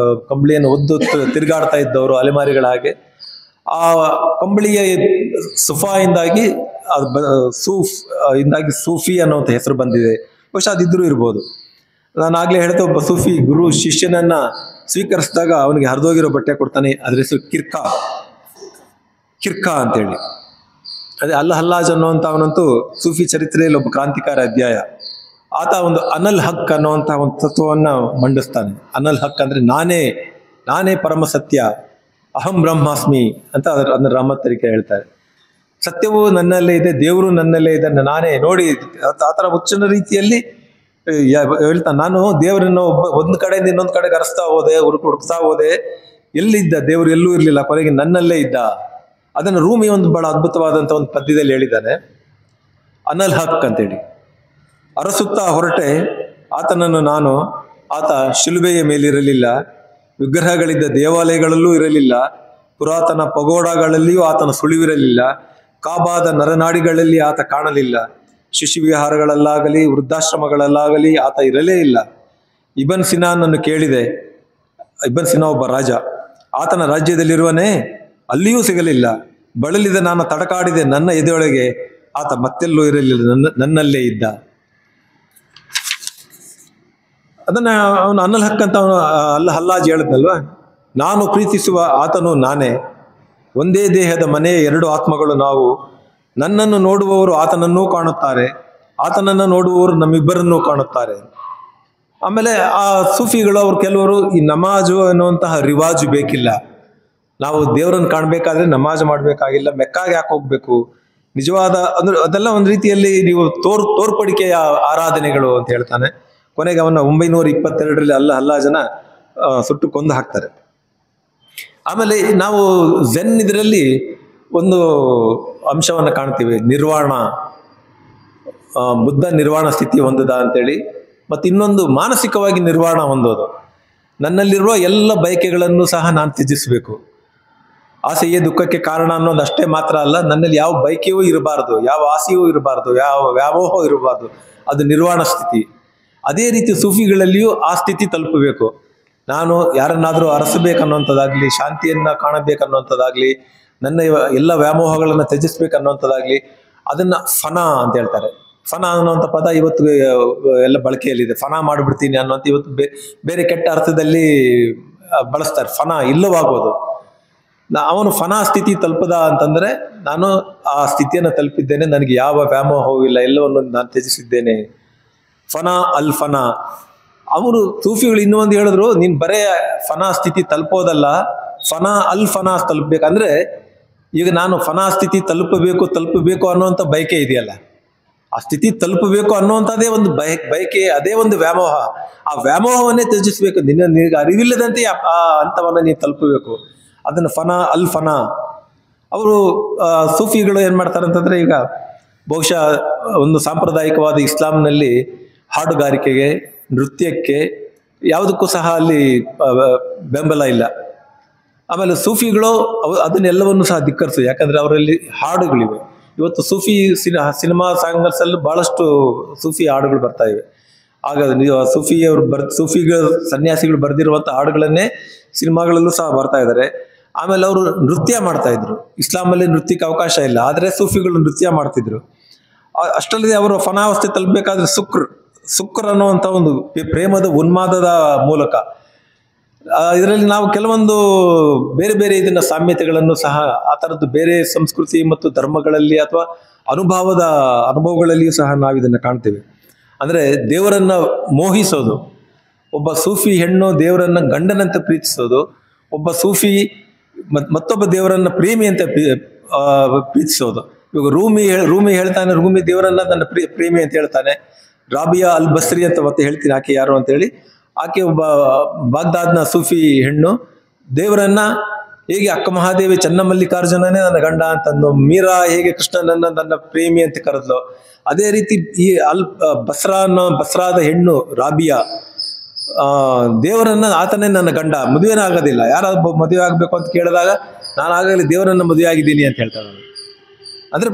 ಕಂಬಳಿಯನ್ನು ಹೊದ್ದು ತಿರುಗಾಡ್ತಾ ಇದ್ದವರು ಅಲೆಮಾರಿಗಳ ಹಾಗೆ. ಆ ಕಂಬಳಿಯ ಸುಫಾಯಿಂದಾಗಿ ಸೂಫಿ ಅನ್ನುವಂಥ ಹೆಸರು ಬಂದಿದೆ. ಬಹುಶಃ ಅದಿದ್ರೂ ಇರ್ಬೋದು. ನಾನು ಆಗ್ಲೇ ಹೇಳ್ತಾ, ಒಬ್ಬ ಸೂಫಿ ಗುರು ಶಿಷ್ಯನನ್ನ ಸ್ವೀಕರಿಸಿದಾಗ ಅವನಿಗೆ ಹರಿದೋಗಿರೋ ಬಟ್ಟೆ ಕೊಡ್ತಾನೆ. ಅದ್ರ ಹೆಸರು ಕಿರ್ಕಾ ಅಂತೇಳಿ. ಅದೇ ಹಲ್ಲಾಜ್ ಅನ್ನುವಂಥ ಅವನಂತೂ ಸೂಫಿ ಚರಿತ್ರೆಯಲ್ಲಿ ಒಬ್ಬ ಕ್ರಾಂತಿಕಾರ ಅಧ್ಯಾಯ. ಆತ ಒಂದು ಅನಲ್ ಹಕ್ ಅನ್ನುವಂಥ ಒಂದು ತತ್ವವನ್ನ ಮಂಡಿಸ್ತಾನೆ. ಅನಲ್ ಹಕ್ ಅಂದ್ರೆ ನಾನೇ ಪರಮ ಸತ್ಯ, ಅಹಂ ಬ್ರಹ್ಮಾಸ್ಮಿ ಅಂತ ಅದನ್ನ ರಹಮತ್ತರಿಕೆ ಹೇಳ್ತಾರೆ. ಸತ್ಯವು ನನ್ನಲ್ಲೇ ಇದೆ, ದೇವರು ನನ್ನಲ್ಲೇ ಇದೆ, ನಾನೇ ನೋಡಿ ಆತರ ಹುಚ್ಚನ ರೀತಿಯಲ್ಲಿ ಹೇಳ್ತಾನೆ. ನಾನು ದೇವರನ್ನು ಒಂದು ಕಡೆಯಿಂದ ಇನ್ನೊಂದು ಕಡೆಗೆ ಅರಸ್ತಾ ಹೋದೆ, ಹುಡುಕ್ತಾ ಹೋದೆ, ಎಲ್ಲಿದ್ದ ದೇವರು? ಎಲ್ಲೂ ಇರ್ಲಿಲ್ಲ, ಕೊನೆಗೆ ನನ್ನಲ್ಲೇ ಇದ್ದ. ಅದನ್ನು ರೂಮಿ ಒಂದು ಬಹಳ ಅದ್ಭುತವಾದಂಥ ಒಂದು ಪದ್ಯದಲ್ಲಿ ಹೇಳಿದ್ದಾನೆ, ಅನಲ್ ಹಕ್ ಅಂತೇಳಿ. ಅರಸುತ್ತಾ ಹೊರಟೆ ಆತನನ್ನು ಆತ ಶಿಲುಬೆಯ ಮೇಲಿರಲಿಲ್ಲ, ವಿಗ್ರಹಗಳಿದ್ದ ದೇವಾಲಯಗಳಲ್ಲೂ ಇರಲಿಲ್ಲ, ಪುರಾತನ ಪಗೋಡಗಳಲ್ಲಿಯೂ ಆತನ ಸುಳಿವಿರಲಿಲ್ಲ, ಕಾಬಾದ ನರನಾಡಿಗಳಲ್ಲಿ ಆತ ಕಾಣಲಿಲ್ಲ, ಶಿಶುವಿಹಾರಗಳಲ್ಲಾಗಲಿ ವೃದ್ಧಾಶ್ರಮಗಳಲ್ಲಾಗಲಿ ಆತ ಇರಲೇ ಇಲ್ಲ. ಇಬನ್ ಸಿನಾನನ್ನು ಕೇಳಿದೆ, ಇಬ್ಬನ್ ಸಿನ ಒಬ್ಬ ರಾಜ, ಆತನ ರಾಜ್ಯದಲ್ಲಿರುವನೇ, ಅಲ್ಲಿಯೂ ಸಿಗಲಿಲ್ಲ. ಬಳಲಿದ ನಾನು ತಡಕಾಡಿದೆ ನನ್ನ ಎದೆಯೊಳಗೆ, ಆತ ಮತ್ತೆಲ್ಲೂ ಇರಲಿಲ್ಲ, ನನ್ನಲ್ಲೇ ಇದ್ದ. ಅದನ್ನ ಅವನು ಅನ್ನಲ್ ಹಕ್ಕಂತ ಅವನು ಹಲ್ಲಾಜ್ ಹೇಳಿದ್ನಲ್ವ, ನಾನು ಪ್ರೀತಿಸುವ ಆತನು ನಾನೇ, ಒಂದೇ ದೇಹದ ಮನೆಯ ಎರಡು ಆತ್ಮಗಳು ನಾವು. ನನ್ನನ್ನು ನೋಡುವವರು ಆತನನ್ನೂ ಕಾಣುತ್ತಾರೆ, ಆತನನ್ನು ನೋಡುವವರು ನಮ್ಮಿಬ್ಬರನ್ನೂ ಕಾಣುತ್ತಾರೆ. ಆಮೇಲೆ ಆ ಸೂಫಿಗಳು ಅವ್ರು ಕೆಲವರು ಈ ನಮಾಜು ಅನ್ನುವಂತಹ ರಿವಾಜು ಬೇಕಿಲ್ಲ, ನಾವು ದೇವರನ್ನು ಕಾಣಬೇಕಾದ್ರೆ ನಮಾಜ್ ಮಾಡಬೇಕಾಗಿಲ್ಲ, ಮೆಕ್ಕಾಗೆ ಯಾಕೆ ಹೋಗ್ಬೇಕು, ನಿಜವಾದ ಅಂದ್ರೆ ಅದೆಲ್ಲ ಒಂದು ರೀತಿಯಲ್ಲಿ ನೀವು ತೋರ್ಪಡಿಕೆಯ ಆರಾಧನೆಗಳು ಅಂತ ಹೇಳ್ತಾನೆ. ಕೊನೆಗೆ ಅವನ 922 ಹಲ್ಲಾಜನ ಸುಟ್ಟು ಕೊಂದು ಹಾಕ್ತಾರೆ. ಆಮೇಲೆ ನಾವು ಝೆನ್ ಇದರಲ್ಲಿ ಒಂದು ಅಂಶವನ್ನು ಕಾಣ್ತೀವಿ, ನಿರ್ವಾಣ, ಬುದ್ಧ ನಿರ್ವಾಣ ಸ್ಥಿತಿ ಹೊಂದದ ಅಂತೇಳಿ. ಮತ್ತು ಇನ್ನೊಂದು ಮಾನಸಿಕವಾಗಿ ನಿರ್ವಾಣ ಹೊಂದೋದು. ನನ್ನಲ್ಲಿರುವ ಎಲ್ಲ ಬಯಕೆಗಳನ್ನು ಸಹ ನಾನು ತ್ಯಜಿಸಬೇಕು. ಆಸೆಯೇ ದುಃಖಕ್ಕೆ ಕಾರಣ ಅನ್ನೋದು ಅಷ್ಟೇ ಮಾತ್ರ ಅಲ್ಲ, ನನ್ನಲ್ಲಿ ಯಾವ ಬಯಕೆಯೂ ಇರಬಾರ್ದು, ಯಾವ ಆಸೆಯೂ ಇರಬಾರ್ದು, ಯಾವ ವ್ಯಾಮೋಹ ಇರಬಾರ್ದು. ಅದು ನಿರ್ವಾಣ ಸ್ಥಿತಿ. ಅದೇ ರೀತಿ ಸೂಫಿಗಳಲ್ಲಿಯೂ ಆ ಸ್ಥಿತಿ ತಲುಪಬೇಕು. ನಾನು ಯಾರನ್ನಾದರೂ ಅರಸಬೇಕನ್ನುವಂಥದ್ದಾಗ್ಲಿ, ಶಾಂತಿಯನ್ನ ಕಾಣಬೇಕನ್ನುವಂಥದ್ದಾಗ್ಲಿ, ನನ್ನ ಎಲ್ಲ ವ್ಯಾಮೋಹಗಳನ್ನು ತ್ಯಜಿಸ್ಬೇಕನ್ನುವಂಥದ್ದಾಗ್ಲಿ, ಅದನ್ನ ಫನಾ ಅಂತ ಹೇಳ್ತಾರೆ. ಫನಾ ಅನ್ನುವಂಥ ಪದ ಇವತ್ತು ಎಲ್ಲ ಬಳಕೆಯಲ್ಲಿದೆ. ಫನಾ ಮಾಡಿಬಿಡ್ತೀನಿ ಅನ್ನೋಂಥ ಇವತ್ತು ಬೇರೆ ಕೆಟ್ಟ ಅರ್ಥದಲ್ಲಿ ಬಳಸ್ತಾರೆ. ಫನಾ ಇಲ್ಲವಾಗೋದು. ಅವನು ಫನಾ ಸ್ಥಿತಿ ತಲುಪದ ಅಂತಂದ್ರೆ, ನಾನು ಆ ಸ್ಥಿತಿಯನ್ನು ತಲುಪಿದ್ದೇನೆ, ನನಗೆ ಯಾವ ವ್ಯಾಮೋಹವೂ ಇಲ್ಲ, ಎಲ್ಲವನ್ನು ನಾನು ತ್ಯಜಿಸಿದ್ದೇನೆ. ಫನಾ ಅಲ್ ಫನಾ. ಅವರು ಸೂಫಿಗಳು ಇನ್ನೂ ಒಂದು ಹೇಳಿದ್ರು, ನೀನ್ ಬರೇ ಫನಾ ಸ್ಥಿತಿ ತಲುಪೋದಲ್ಲ, ಫನಾ ಅಲ್ ಫನಾ ತಲುಪಬೇಕಂದ್ರೆ, ಈಗ ನಾನು ಫನಾ ಸ್ಥಿತಿ ತಲುಪಬೇಕು ಅನ್ನುವಂಥ ಬಯಕೆ ಇದೆಯಲ್ಲ, ಆ ಸ್ಥಿತಿ ತಲುಪಬೇಕು ಅನ್ನುವಂಥದ್ದೇ ಒಂದು ಬಯಕೆ, ಅದೇ ಒಂದು ವ್ಯಾಮೋಹ. ಆ ವ್ಯಾಮೋಹವನ್ನೇ ತ್ಯಜಿಸ್ಬೇಕು. ನಿನಗೆ ಅರಿವಿಲ್ಲದಂತೆ ಆ ಹಂತವನ್ನ ನೀನು ತಲುಪಬೇಕು. ಅದನ್ನು ಫನಾ ಅಲ್ ಫನಾ. ಅವರು ಸೂಫಿಗಳು ಏನ್ ಮಾಡ್ತಾರೆ ಅಂತಂದ್ರೆ, ಈಗ ಬಹುಶಃ ಒಂದು ಸಾಂಪ್ರದಾಯಿಕವಾದ ಇಸ್ಲಾಂನಲ್ಲಿ ಹಾಡುಗಾರಿಕೆಗೆ, ನೃತ್ಯಕ್ಕೆ ಯಾವುದಕ್ಕೂ ಸಹ ಅಲ್ಲಿ ಬೆಂಬಲ ಇಲ್ಲ. ಆಮೇಲೆ ಸೂಫಿಗಳು ಅದನ್ನೆಲ್ಲವನ್ನು ಸಹ ಧಿಕ್ಕರಿಸು, ಯಾಕಂದ್ರೆ ಅವರಲ್ಲಿ ಹಾಡುಗಳಿವೆ. ಇವತ್ತು ಸೂಫಿ ಸಿನಿಮಾ ಸಾಂಗರ್ಸ್ ಅಲ್ಲಿ ಬಹಳಷ್ಟು ಸೂಫಿ ಹಾಡುಗಳು ಬರ್ತಾ ಇವೆ. ಆಗ ಸೂಫಿಗಳು ಸನ್ಯಾಸಿಗಳು ಬರೆದಿರುವಂಥ ಹಾಡುಗಳನ್ನೇ ಸಿನಿಮಾಗಳಲ್ಲೂ ಸಹ ಬರ್ತಾ ಇದ್ದಾರೆ. ಆಮೇಲೆ ಅವರು ನೃತ್ಯ ಮಾಡ್ತಾ ಇದ್ರು. ಇಸ್ಲಾಮಲ್ಲಿ ನೃತ್ಯಕ್ಕೆ ಅವಕಾಶ ಇಲ್ಲ, ಆದರೆ ಸೂಫಿಗಳು ನೃತ್ಯ ಮಾಡ್ತಿದ್ರು. ಅಷ್ಟಲ್ಲದೆ ಅವರು ಫನಾವಸ್ಥೆ ತಲುಪಬೇಕಾದ್ರೆ ಸುಕ್ರ್ ಅನ್ನುವಂಥ ಒಂದು ಪ್ರೇಮದ ಉನ್ಮಾದದ ಮೂಲಕ, ಇದರಲ್ಲಿ ನಾವು ಕೆಲವೊಂದು ಬೇರೆ ಬೇರೆ ಇದನ್ನ ಸಾಮ್ಯತೆಗಳನ್ನು ಸಹ ಆ ಥರದ್ದು ಬೇರೆ ಸಂಸ್ಕೃತಿ ಮತ್ತು ಧರ್ಮಗಳಲ್ಲಿ ಅಥವಾ ಅನುಭವಗಳಲ್ಲಿಯೂ ಸಹ ನಾವು ಇದನ್ನು ಕಾಣ್ತೇವೆ. ಅಂದ್ರೆ ದೇವರನ್ನ ಮೋಹಿಸೋದು, ಒಬ್ಬ ಸೂಫಿ ಹೆಣ್ಣು ದೇವರನ್ನ ಗಂಡನಂತೆ ಪ್ರೀತಿಸೋದು, ಒಬ್ಬ ಸೂಫಿ ಮತ್ತೊಬ್ಬ ದೇವರನ್ನ ಪ್ರೇಮಿ ಅಂತ ಪ್ರೀತಿಸೋದು. ಇವಾಗ ರೂಮಿ ಹೇಳ್ತಾನೆ, ರೂಮಿ ದೇವರನ್ನ ನನ್ನ ಪ್ರೇಮಿ ಅಂತ ಹೇಳ್ತಾನೆ. ರಾಬಿಯಾ ಅಲ್ ಬಸ್ರಿ ಅಂತ ಮತ್ತೆ ಹೇಳ್ತೀನಿ ಆಕೆ ಯಾರು ಅಂತ ಹೇಳಿ. ಆಕೆ ಒಬ್ಬ ಬಾಗ್ದಾದ್ನ ಸೂಫಿ ಹೆಣ್ಣು, ದೇವರನ್ನ ಹೇಗೆ ಅಕ್ಕ ಮಹಾದೇವಿ ಚನ್ನಮಲ್ಲಿಕಾರ್ಜುನನೇ ನನ್ನ ಗಂಡ ಅಂತಂದು, ಮೀರಾ ಹೇಗೆ ಕೃಷ್ಣನನ್ನ ನನ್ನ ಪ್ರೇಮಿ ಅಂತ ಕರೆದ್ಲು, ಅದೇ ರೀತಿ ಈ ಬಸ್ರಾದ ಹೆಣ್ಣು ರಾಬಿಯಾ ದೇವರನ್ನ ಆತನೇ ನನ್ನ ಗಂಡ, ಮದುವೆನೇ ಆಗೋದಿಲ್ಲ. ಯಾರಾದ್ರೂ ಮದುವೆ ಆಗ್ಬೇಕು ಅಂತ ಕೇಳಿದಾಗ ನಾನು ಆಗಲಿ ದೇವರನ್ನ ಮದುವೆ ಆಗಿದ್ದೀನಿ ಅಂತ ಹೇಳ್ತಾಳೆ. ಅಂದ್ರೆ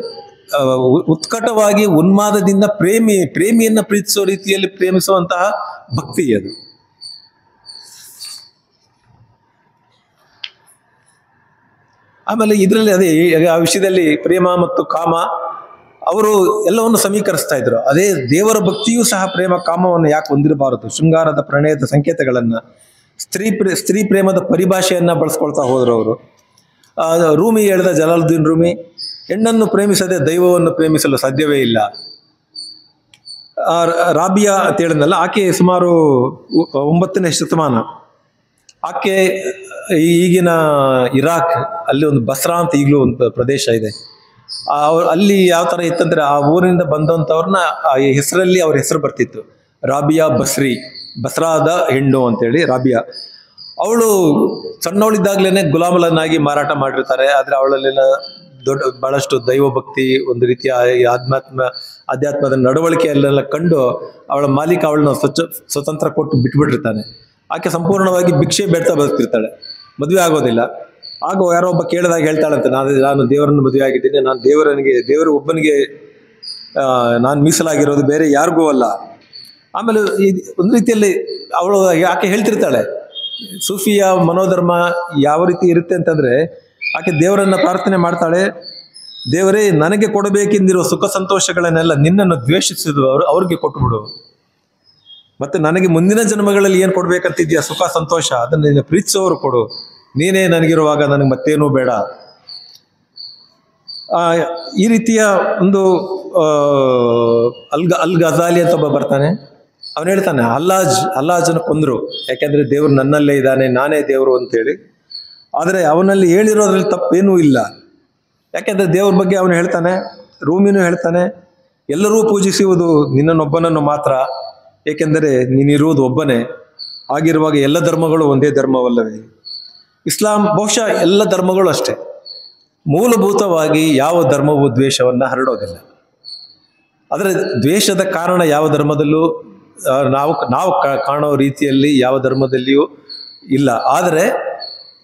ಉತ್ಕಟವಾಗಿ ಉನ್ಮಾದದಿಂದ ಪ್ರೇಮಿಯನ್ನ ಪ್ರೀತಿಸೋ ರೀತಿಯಲ್ಲಿ ಪ್ರೇಮಿಸುವಂತಹ ಭಕ್ತಿ ಅದು. ಆಮೇಲೆ ಇದರಲ್ಲಿ ಅದೇ ಆ ವಿಷಯದಲ್ಲಿ ಪ್ರೇಮ ಮತ್ತು ಕಾಮ ಅವರು ಎಲ್ಲವನ್ನು ಸಮೀಕರಿಸ್ತಾ ಇದ್ರು. ಅದೇ ದೇವರ ಭಕ್ತಿಯೂ ಸಹ ಪ್ರೇಮ ಕಾಮವನ್ನು ಯಾಕೆ ಹೊಂದಿರಬಾರದು, ಶೃಂಗಾರದ ಪ್ರಣಯದ ಸಂಕೇತಗಳನ್ನ, ಸ್ತ್ರೀ ಪ್ರೇಮದ ಪರಿಭಾಷೆಯನ್ನ ಬಳಸ್ಕೊಳ್ತಾ ಹೋದ್ರು ಅವರು. ರೂಮಿ ಹೇಳಿದ ಜಲಾಲುದ್ದೀನ್ ರೂಮಿ, ಹೆಣ್ಣನ್ನು ಪ್ರೇಮಿಸದೆ ದೈವವನ್ನು ಪ್ರೇಮಿಸಲು ಸಾಧ್ಯವೇ ಇಲ್ಲ. ರಾಬಿಯಾ ಅಂತ ಹೇಳಿದ್ನಲ್ಲ, ಆಕೆ ಸುಮಾರು 9ನೇ ಶತಮಾನ. ಆಕೆ ಈಗಿನ ಇರಾಕ್ ಅಲ್ಲಿ ಒಂದು ಬಸ್ರಾ ಅಂತ ಈಗಲೂ ಒಂದು ಪ್ರದೇಶ ಇದೆ. ಅಲ್ಲಿ ಯಾವ ತರ ಇತ್ತಂದ್ರೆ, ಆ ಊರಿನಿಂದ ಬಂದಂಥವ್ರನ್ನ ಆ ಹೆಸರಲ್ಲಿ ಅವ್ರ ಹೆಸರು ಬರ್ತಿತ್ತು, ರಾಬಿಯಾ ಬಸ್ರಾದ ಹೆಣ್ಣು ಅಂತೇಳಿ ರಾಬಿಯಾ. ಅವಳು ಸಣ್ಣವಳಿದ್ದಾಗ್ಲೇನೆ ಗುಲಾಮಲನ್ನಾಗಿ ಮಾರಾಟ ಮಾಡಿರ್ತಾರೆ. ಆದ್ರೆ ಅವಳಲ್ಲೆಲ್ಲ ಬಹಳಷ್ಟು ದೈವ ಭಕ್ತಿ, ಒಂದು ರೀತಿಯ ಆಧ್ಯಾತ್ಮದ ನಡವಳಿಕೆಯಲ್ಲೆಲ್ಲ ಕಂಡು ಅವಳ ಮಾಲೀಕ ಅವಳನ್ನ ಸ್ವತಂತ್ರ ಕೊಟ್ಟು ಬಿಟ್ಬಿಟ್ಟಿರ್ತಾನೆ. ಆಕೆ ಸಂಪೂರ್ಣವಾಗಿ ಭಿಕ್ಷೆ ಬೇಡ್ತಾ ಬರ್ತಿರ್ತಾಳೆ, ಮದುವೆ ಆಗೋದಿಲ್ಲ. ಆಗ ಯಾರೋ ಒಬ್ಬ ಕೇಳಿದಾಗ ಹೇಳ್ತಾಳಂತೆ, ನಾನು ದೇವರನ್ನು ಮದುವೆ ಆಗಿದ್ದೀನಿ, ನಾನು ದೇವರ ಒಬ್ಬನಿಗೆ ನಾನು ಮೀಸಲಾಗಿರೋದು, ಬೇರೆ ಯಾರಿಗೂ ಅಲ್ಲ. ಆಮೇಲೆ ಒಂದು ರೀತಿಯಲ್ಲಿ ಅವಳು ಆಕೆ ಹೇಳ್ತಿರ್ತಾಳೆ, ಸೂಫಿಯ ಮನೋಧರ್ಮ ಯಾವ ರೀತಿ ಇರುತ್ತೆ ಅಂತಂದ್ರೆ, ಆಕೆ ದೇವರನ್ನ ಪ್ರಾರ್ಥನೆ ಮಾಡ್ತಾಳೆ, ದೇವರೇ ನನಗೆ ಕೊಡಬೇಕೆಂದಿರುವ ಸುಖ ಸಂತೋಷಗಳನ್ನೆಲ್ಲ ನಿನ್ನನ್ನು ದ್ವೇಷಿಸಿದವರು ಅವ್ರಿಗೆ ಕೊಟ್ಟುಬಿಡು, ಮತ್ತೆ ನನಗೆ ಮುಂದಿನ ಜನ್ಮಗಳಲ್ಲಿ ಏನು ಕೊಡ್ಬೇಕಂತಿದ್ಯಾ ಸುಖ ಸಂತೋಷ ಅದನ್ನು ನಿನ್ನ ಪ್ರೀತಿಸೋರು ಕೊಡು, ನೀನೇ ನನಗಿರುವಾಗ ನನಗೆ ಮತ್ತೇನೂ ಬೇಡ. ಈ ರೀತಿಯ ಒಂದು ಅಲ್ ಗಜಾಲಿ ಅಂತ ಒಬ್ಬ ಬರ್ತಾನೆ, ಅವನು ಹೇಳ್ತಾನೆ ಅಲ್ಲಾಜನ ಕೊಂದ್ರು, ಯಾಕೆಂದ್ರೆ ದೇವರು ನನ್ನಲ್ಲೇ ಇದ್ದಾನೆ, ನಾನೇ ದೇವರು ಅಂತೇಳಿ. ಆದರೆ ಅವನಲ್ಲಿ ಹೇಳಿರೋದ್ರಲ್ಲಿ ತಪ್ಪೇನೂ ಇಲ್ಲ, ಯಾಕೆಂದ್ರೆ ದೇವ್ರ ಬಗ್ಗೆ ಅವನು ಹೇಳ್ತಾನೆ. ರೂಮಿನೂ ಹೇಳ್ತಾನೆ, ಎಲ್ಲರೂ ಪೂಜಿಸುವುದು ನಿನ್ನನ್ನೊಬ್ಬನನ್ನು ಮಾತ್ರ, ಏಕೆಂದರೆ ನೀನಿರುವುದು ಒಬ್ಬನೇ, ಆಗಿರುವಾಗ ಎಲ್ಲ ಧರ್ಮಗಳು ಒಂದೇ ಧರ್ಮವಲ್ಲವೇ. ಇಸ್ಲಾಂ ಬಹುಶಃ ಎಲ್ಲ ಧರ್ಮಗಳು ಅಷ್ಟೇ, ಮೂಲಭೂತವಾಗಿ ಯಾವ ಧರ್ಮವು ದ್ವೇಷವನ್ನು ಹರಡೋದಿಲ್ಲ. ಆದರೆ ದ್ವೇಷದ ಕಾರಣ ಯಾವ ಧರ್ಮದಲ್ಲೂ ನಾವು ಕಾಣೋ ರೀತಿಯಲ್ಲಿ ಯಾವ ಧರ್ಮದಲ್ಲಿಯೂ ಇಲ್ಲ. ಆದರೆ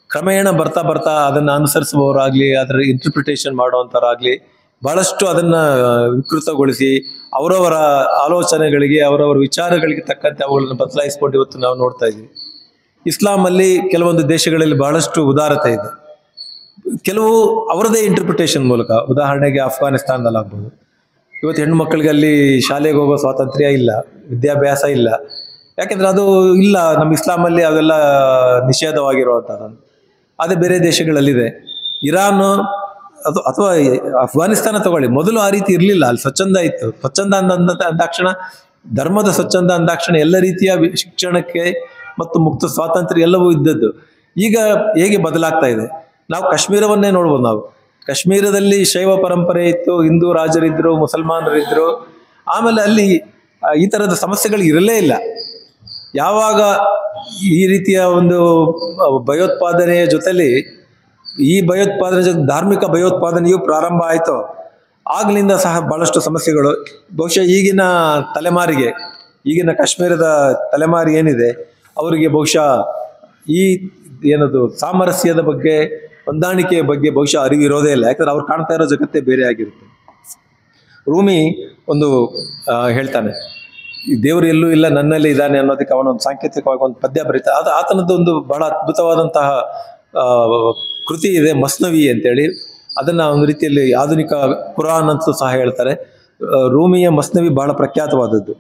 ಕ್ರಮೇಣ ಬರ್ತಾ ಬರ್ತಾ ಅದನ್ನು ಅನುಸರಿಸುವವರಾಗಲಿ, ಅದರ ಇಂಟರ್ಪ್ರಿಟೇಷನ್ ಮಾಡುವಂಥವರಾಗಲಿ ಬಹಳಷ್ಟು ಅದನ್ನು ವಿಕೃತಗೊಳಿಸಿ ಅವರವರ ಆಲೋಚನೆಗಳಿಗೆ, ಅವರವರ ವಿಚಾರಗಳಿಗೆ ತಕ್ಕಂತೆ ಅವುಗಳನ್ನು ಬದಲಾಯಿಸಿಕೊಂಡು ಇವತ್ತು ನಾವು ನೋಡ್ತಾ ಇದ್ದೀವಿ. ಇಸ್ಲಾಮಲ್ಲಿ ಕೆಲವೊಂದು ದೇಶಗಳಲ್ಲಿ ಬಹಳಷ್ಟು ಉದಾರತೆ ಇದೆ, ಕೆಲವು ಅವರದೇ ಇಂಟರ್ಪ್ರಿಟೇಷನ್ ಮೂಲಕ. ಉದಾಹರಣೆಗೆ ಅಫ್ಘಾನಿಸ್ತಾನದಲ್ಲಿ ಆಗ್ಬೋದು, ಇವತ್ತು ಹೆಣ್ಣು ಮಕ್ಕಳಿಗೆ ಅಲ್ಲಿ ಶಾಲೆಗೆ ಹೋಗೋ ಸ್ವಾತಂತ್ರ್ಯ ಇಲ್ಲ, ವಿದ್ಯಾಭ್ಯಾಸ ಇಲ್ಲ, ಯಾಕೆಂದ್ರೆ ಅದು ಇಲ್ಲ, ನಮ್ಮ ಇಸ್ಲಾಮಲ್ಲಿ ಅವೆಲ್ಲ ನಿಷೇಧವಾಗಿರುವಂಥದ್ದು. ಅದೇ ಬೇರೆ ದೇಶಗಳಲ್ಲಿದೆ. ಇರಾನ್ ಅದು ಅಥವಾ ಅಫ್ಘಾನಿಸ್ತಾನ ತಗೊಳ್ಳಿ, ಮೊದಲು ಆ ರೀತಿ ಇರಲಿಲ್ಲ, ಅಲ್ಲಿ ಸ್ವಚ್ಛಂದ ಇತ್ತು. ಸ್ವಚ್ಛಂದ ಅಂದಾಕ್ಷಣ, ಧರ್ಮದ ಸ್ವಚ್ಛಂದ ಅಂದಾಕ್ಷಣ ಎಲ್ಲ ರೀತಿಯ ಶಿಕ್ಷಣಕ್ಕೆ ಮತ್ತು ಮುಕ್ತ ಸ್ವಾತಂತ್ರ್ಯ ಎಲ್ಲವೂ ಇದ್ದದ್ದು. ಈಗ ಹೇಗೆ ಬದಲಾಗ್ತಾ ಇದೆ, ನಾವು ಕಾಶ್ಮೀರವನ್ನೇ ನೋಡ್ಬೋದು. ನಾವು ಕಾಶ್ಮೀರದಲ್ಲಿ ಶೈವ ಪರಂಪರೆ ಇತ್ತು, ಹಿಂದೂ ರಾಜರಿದ್ರು, ಮುಸಲ್ಮಾನರಿದ್ರು, ಆಮೇಲೆ ಅಲ್ಲಿ ಈ ಥರದ ಸಮಸ್ಯೆಗಳು ಇರಲೇ ಇಲ್ಲ. ಯಾವಾಗ ಈ ರೀತಿಯ ಒಂದು ಭಯೋತ್ಪಾದನೆಯ ಜೊತೆಲಿ ಈ ಭಯೋತ್ಪಾದನೆ ಜೊತೆ ಧಾರ್ಮಿಕ ಭಯೋತ್ಪಾದನೆಯು ಪ್ರಾರಂಭ ಆಯಿತು, ಆಗ್ಲಿಂದ ಸಹ ಬಹಳಷ್ಟು ಸಮಸ್ಯೆಗಳು. ಬಹುಶಃ ಈಗಿನ ತಲೆಮಾರಿಗೆ, ಈಗಿನ ಕಾಶ್ಮೀರದ ತಲೆಮಾರಿ ಏನಿದೆ ಅವರಿಗೆ ಬಹುಶಃ ಈ ಏನದು ಸಾಮರಸ್ಯದ ಬಗ್ಗೆ, ಹೊಂದಾಣಿಕೆಯ ಬಗ್ಗೆ ಬಹುಶಃ ಅರಿವು ಇರೋದೇ ಇಲ್ಲ, ಯಾಕಂದ್ರೆ ಅವ್ರು ಕಾಣ್ತಾ ಇರೋ ಜಗತ್ತೇ ಬೇರೆ ಆಗಿರುತ್ತೆ. ರೂಮಿ ಒಂದು ಹೇಳ್ತಾನೆ, ದೇವರು ಎಲ್ಲೂ ಇಲ್ಲ ನನ್ನಲ್ಲಿ ಇದ್ದಾನೆ ಅನ್ನೋದಕ್ಕೆ ಅವನೊಂದು ಸಾಂಕೇತಿಕವಾಗಿ ಒಂದು ಪದ್ಯ ಬರೀತಾ. ಅದು ಆತನದ್ದು ಒಂದು ಬಹಳ ಅದ್ಭುತವಾದಂತಹ ಕೃತಿ ಇದೆ, ಮಸ್ನವಿ ಅಂತೇಳಿ. ಅದನ್ನ ಒಂದು ರೀತಿಯಲ್ಲಿ ಆಧುನಿಕ ಕುರಾನ್ ಅಂತೂ ಸಹ ಹೇಳ್ತಾರೆ. ರೂಮಿಯ ಮಸ್ನವಿ ಬಹಳ ಪ್ರಖ್ಯಾತವಾದದ್ದು.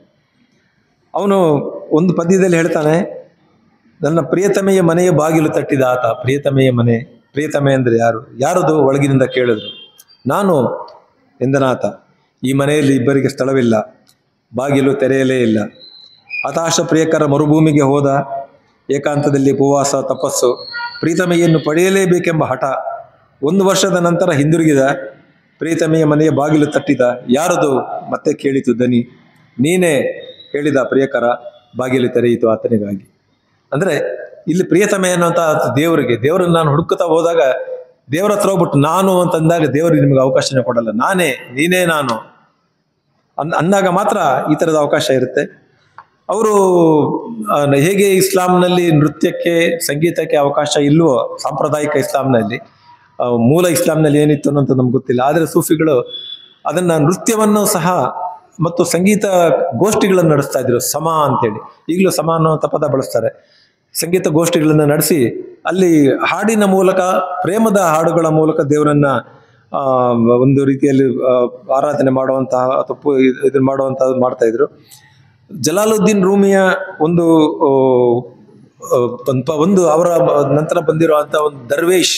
ಅವನು ಒಂದು ಪದ್ಯದಲ್ಲಿ ಹೇಳ್ತಾನೆ, ನನ್ನ ಪ್ರಿಯತಮೆಯ ಮನೆಯ ಬಾಗಿಲು ತಟ್ಟಿದ ಆತ. ಪ್ರಿಯತಮೆಯ ಮನೆ, ಪ್ರಿಯತಮೆ ಅಂದರೆ ಯಾರು? ಯಾರದು ಒಳಗಿನಿಂದ ಕೇಳಿದ್ರು. ನಾನು ಎಂದನಾತ, ಈ ಮನೆಯಲ್ಲಿ ಇಬ್ಬರಿಗೆ ಸ್ಥಳವಿಲ್ಲ, ಬಾಗಿಲು ತೆರೆಯಲೇ ಇಲ್ಲ. ಹತಾಶ ಪ್ರಿಯಕರ ಮರುಭೂಮಿಗೆ ಹೋದ, ಏಕಾಂತದಲ್ಲಿ ಉಪವಾಸ ತಪಸ್ಸು, ಪ್ರೀತಮೆಯನ್ನು ಪಡೆಯಲೇಬೇಕೆಂಬ ಹಠ. 1 ವರ್ಷದ ನಂತರ ಹಿಂದಿರುಗಿದ, ಪ್ರೀತಮೆಯ ಮನೆಯ ಬಾಗಿಲು ತಟ್ಟಿದ. ಯಾರದು? ಮತ್ತೆ ಕೇಳಿತು ದನಿ, ನೀನೇ ಹೇಳಿದ ಪ್ರಿಯಕರ, ಬಾಗಿಲು ತೆರೆಯಿತು ಆತನಿಗಾಗಿ. ಅಂದರೆ ಇಲ್ಲಿ ಪ್ರಿಯತಮೆ ಅನ್ನುವಂಥ ದೇವರಿಗೆ, ದೇವರನ್ನು ನಾನು ಹುಡುಕುತ್ತಾ ಹೋದಾಗ, ದೇವರ ಹತ್ರ ಹೋಗ್ಬಿಟ್ಟು ನಾನು ಅಂತಂದಾಗ ದೇವರು ನಿಮಗೆ ಅವಕಾಶನೇ ಕೊಡಲ್ಲ. ನಾನೇ, ನೀನೇ ನಾನು ಅಂದಾಗ ಮಾತ್ರ ಈ ಥರದ ಅವಕಾಶ ಇರುತ್ತೆ. ಅವರು ಹೇಗೆ ಇಸ್ಲಾಂನಲ್ಲಿ ನೃತ್ಯಕ್ಕೆ, ಸಂಗೀತಕ್ಕೆ ಅವಕಾಶ ಇಲ್ವೋ ಸಾಂಪ್ರದಾಯಿಕ ಇಸ್ಲಾಂನಲ್ಲಿ, ಮೂಲ ಇಸ್ಲಾಂನಲ್ಲಿ ಏನಿತ್ತು ಅನ್ನೋಂಥ ನಮ್ಗೆ ಗೊತ್ತಿಲ್ಲ. ಆದರೆ ಸೂಫಿಗಳು ಅದನ್ನು ನೃತ್ಯವನ್ನು ಸಹ ಮತ್ತು ಸಂಗೀತ ಗೋಷ್ಠಿಗಳನ್ನು ನಡೆಸ್ತಾ ಇದ್ರು, ಸಮ ಅಂತೇಳಿ. ಈಗಲೂ ಸಮ ಅನ್ನುವಂಥ ಪದ ಬಳಸ್ತಾರೆ. ಸಂಗೀತ ಗೋಷ್ಠಿಗಳನ್ನು ನಡೆಸಿ ಅಲ್ಲಿ ಹಾಡಿನ ಮೂಲಕ, ಪ್ರೇಮದ ಹಾಡುಗಳ ಮೂಲಕ ದೇವರನ್ನ ಒಂದು ರೀತಿಯಲ್ಲಿ ಆರಾಧನೆ ಮಾಡುವಂತಹ ಅಥವಾ ಇದನ್ನು ಮಾಡುವಂಥದ್ದು ಮಾಡ್ತಾ ಇದ್ರು. ಜಲಾಲುದ್ದೀನ್ ರೂಮಿಯ ಒಂದು ಅವರ ನಂತರ ಬಂದಿರುವಂಥ ಒಂದು ದರ್ವೇಶ್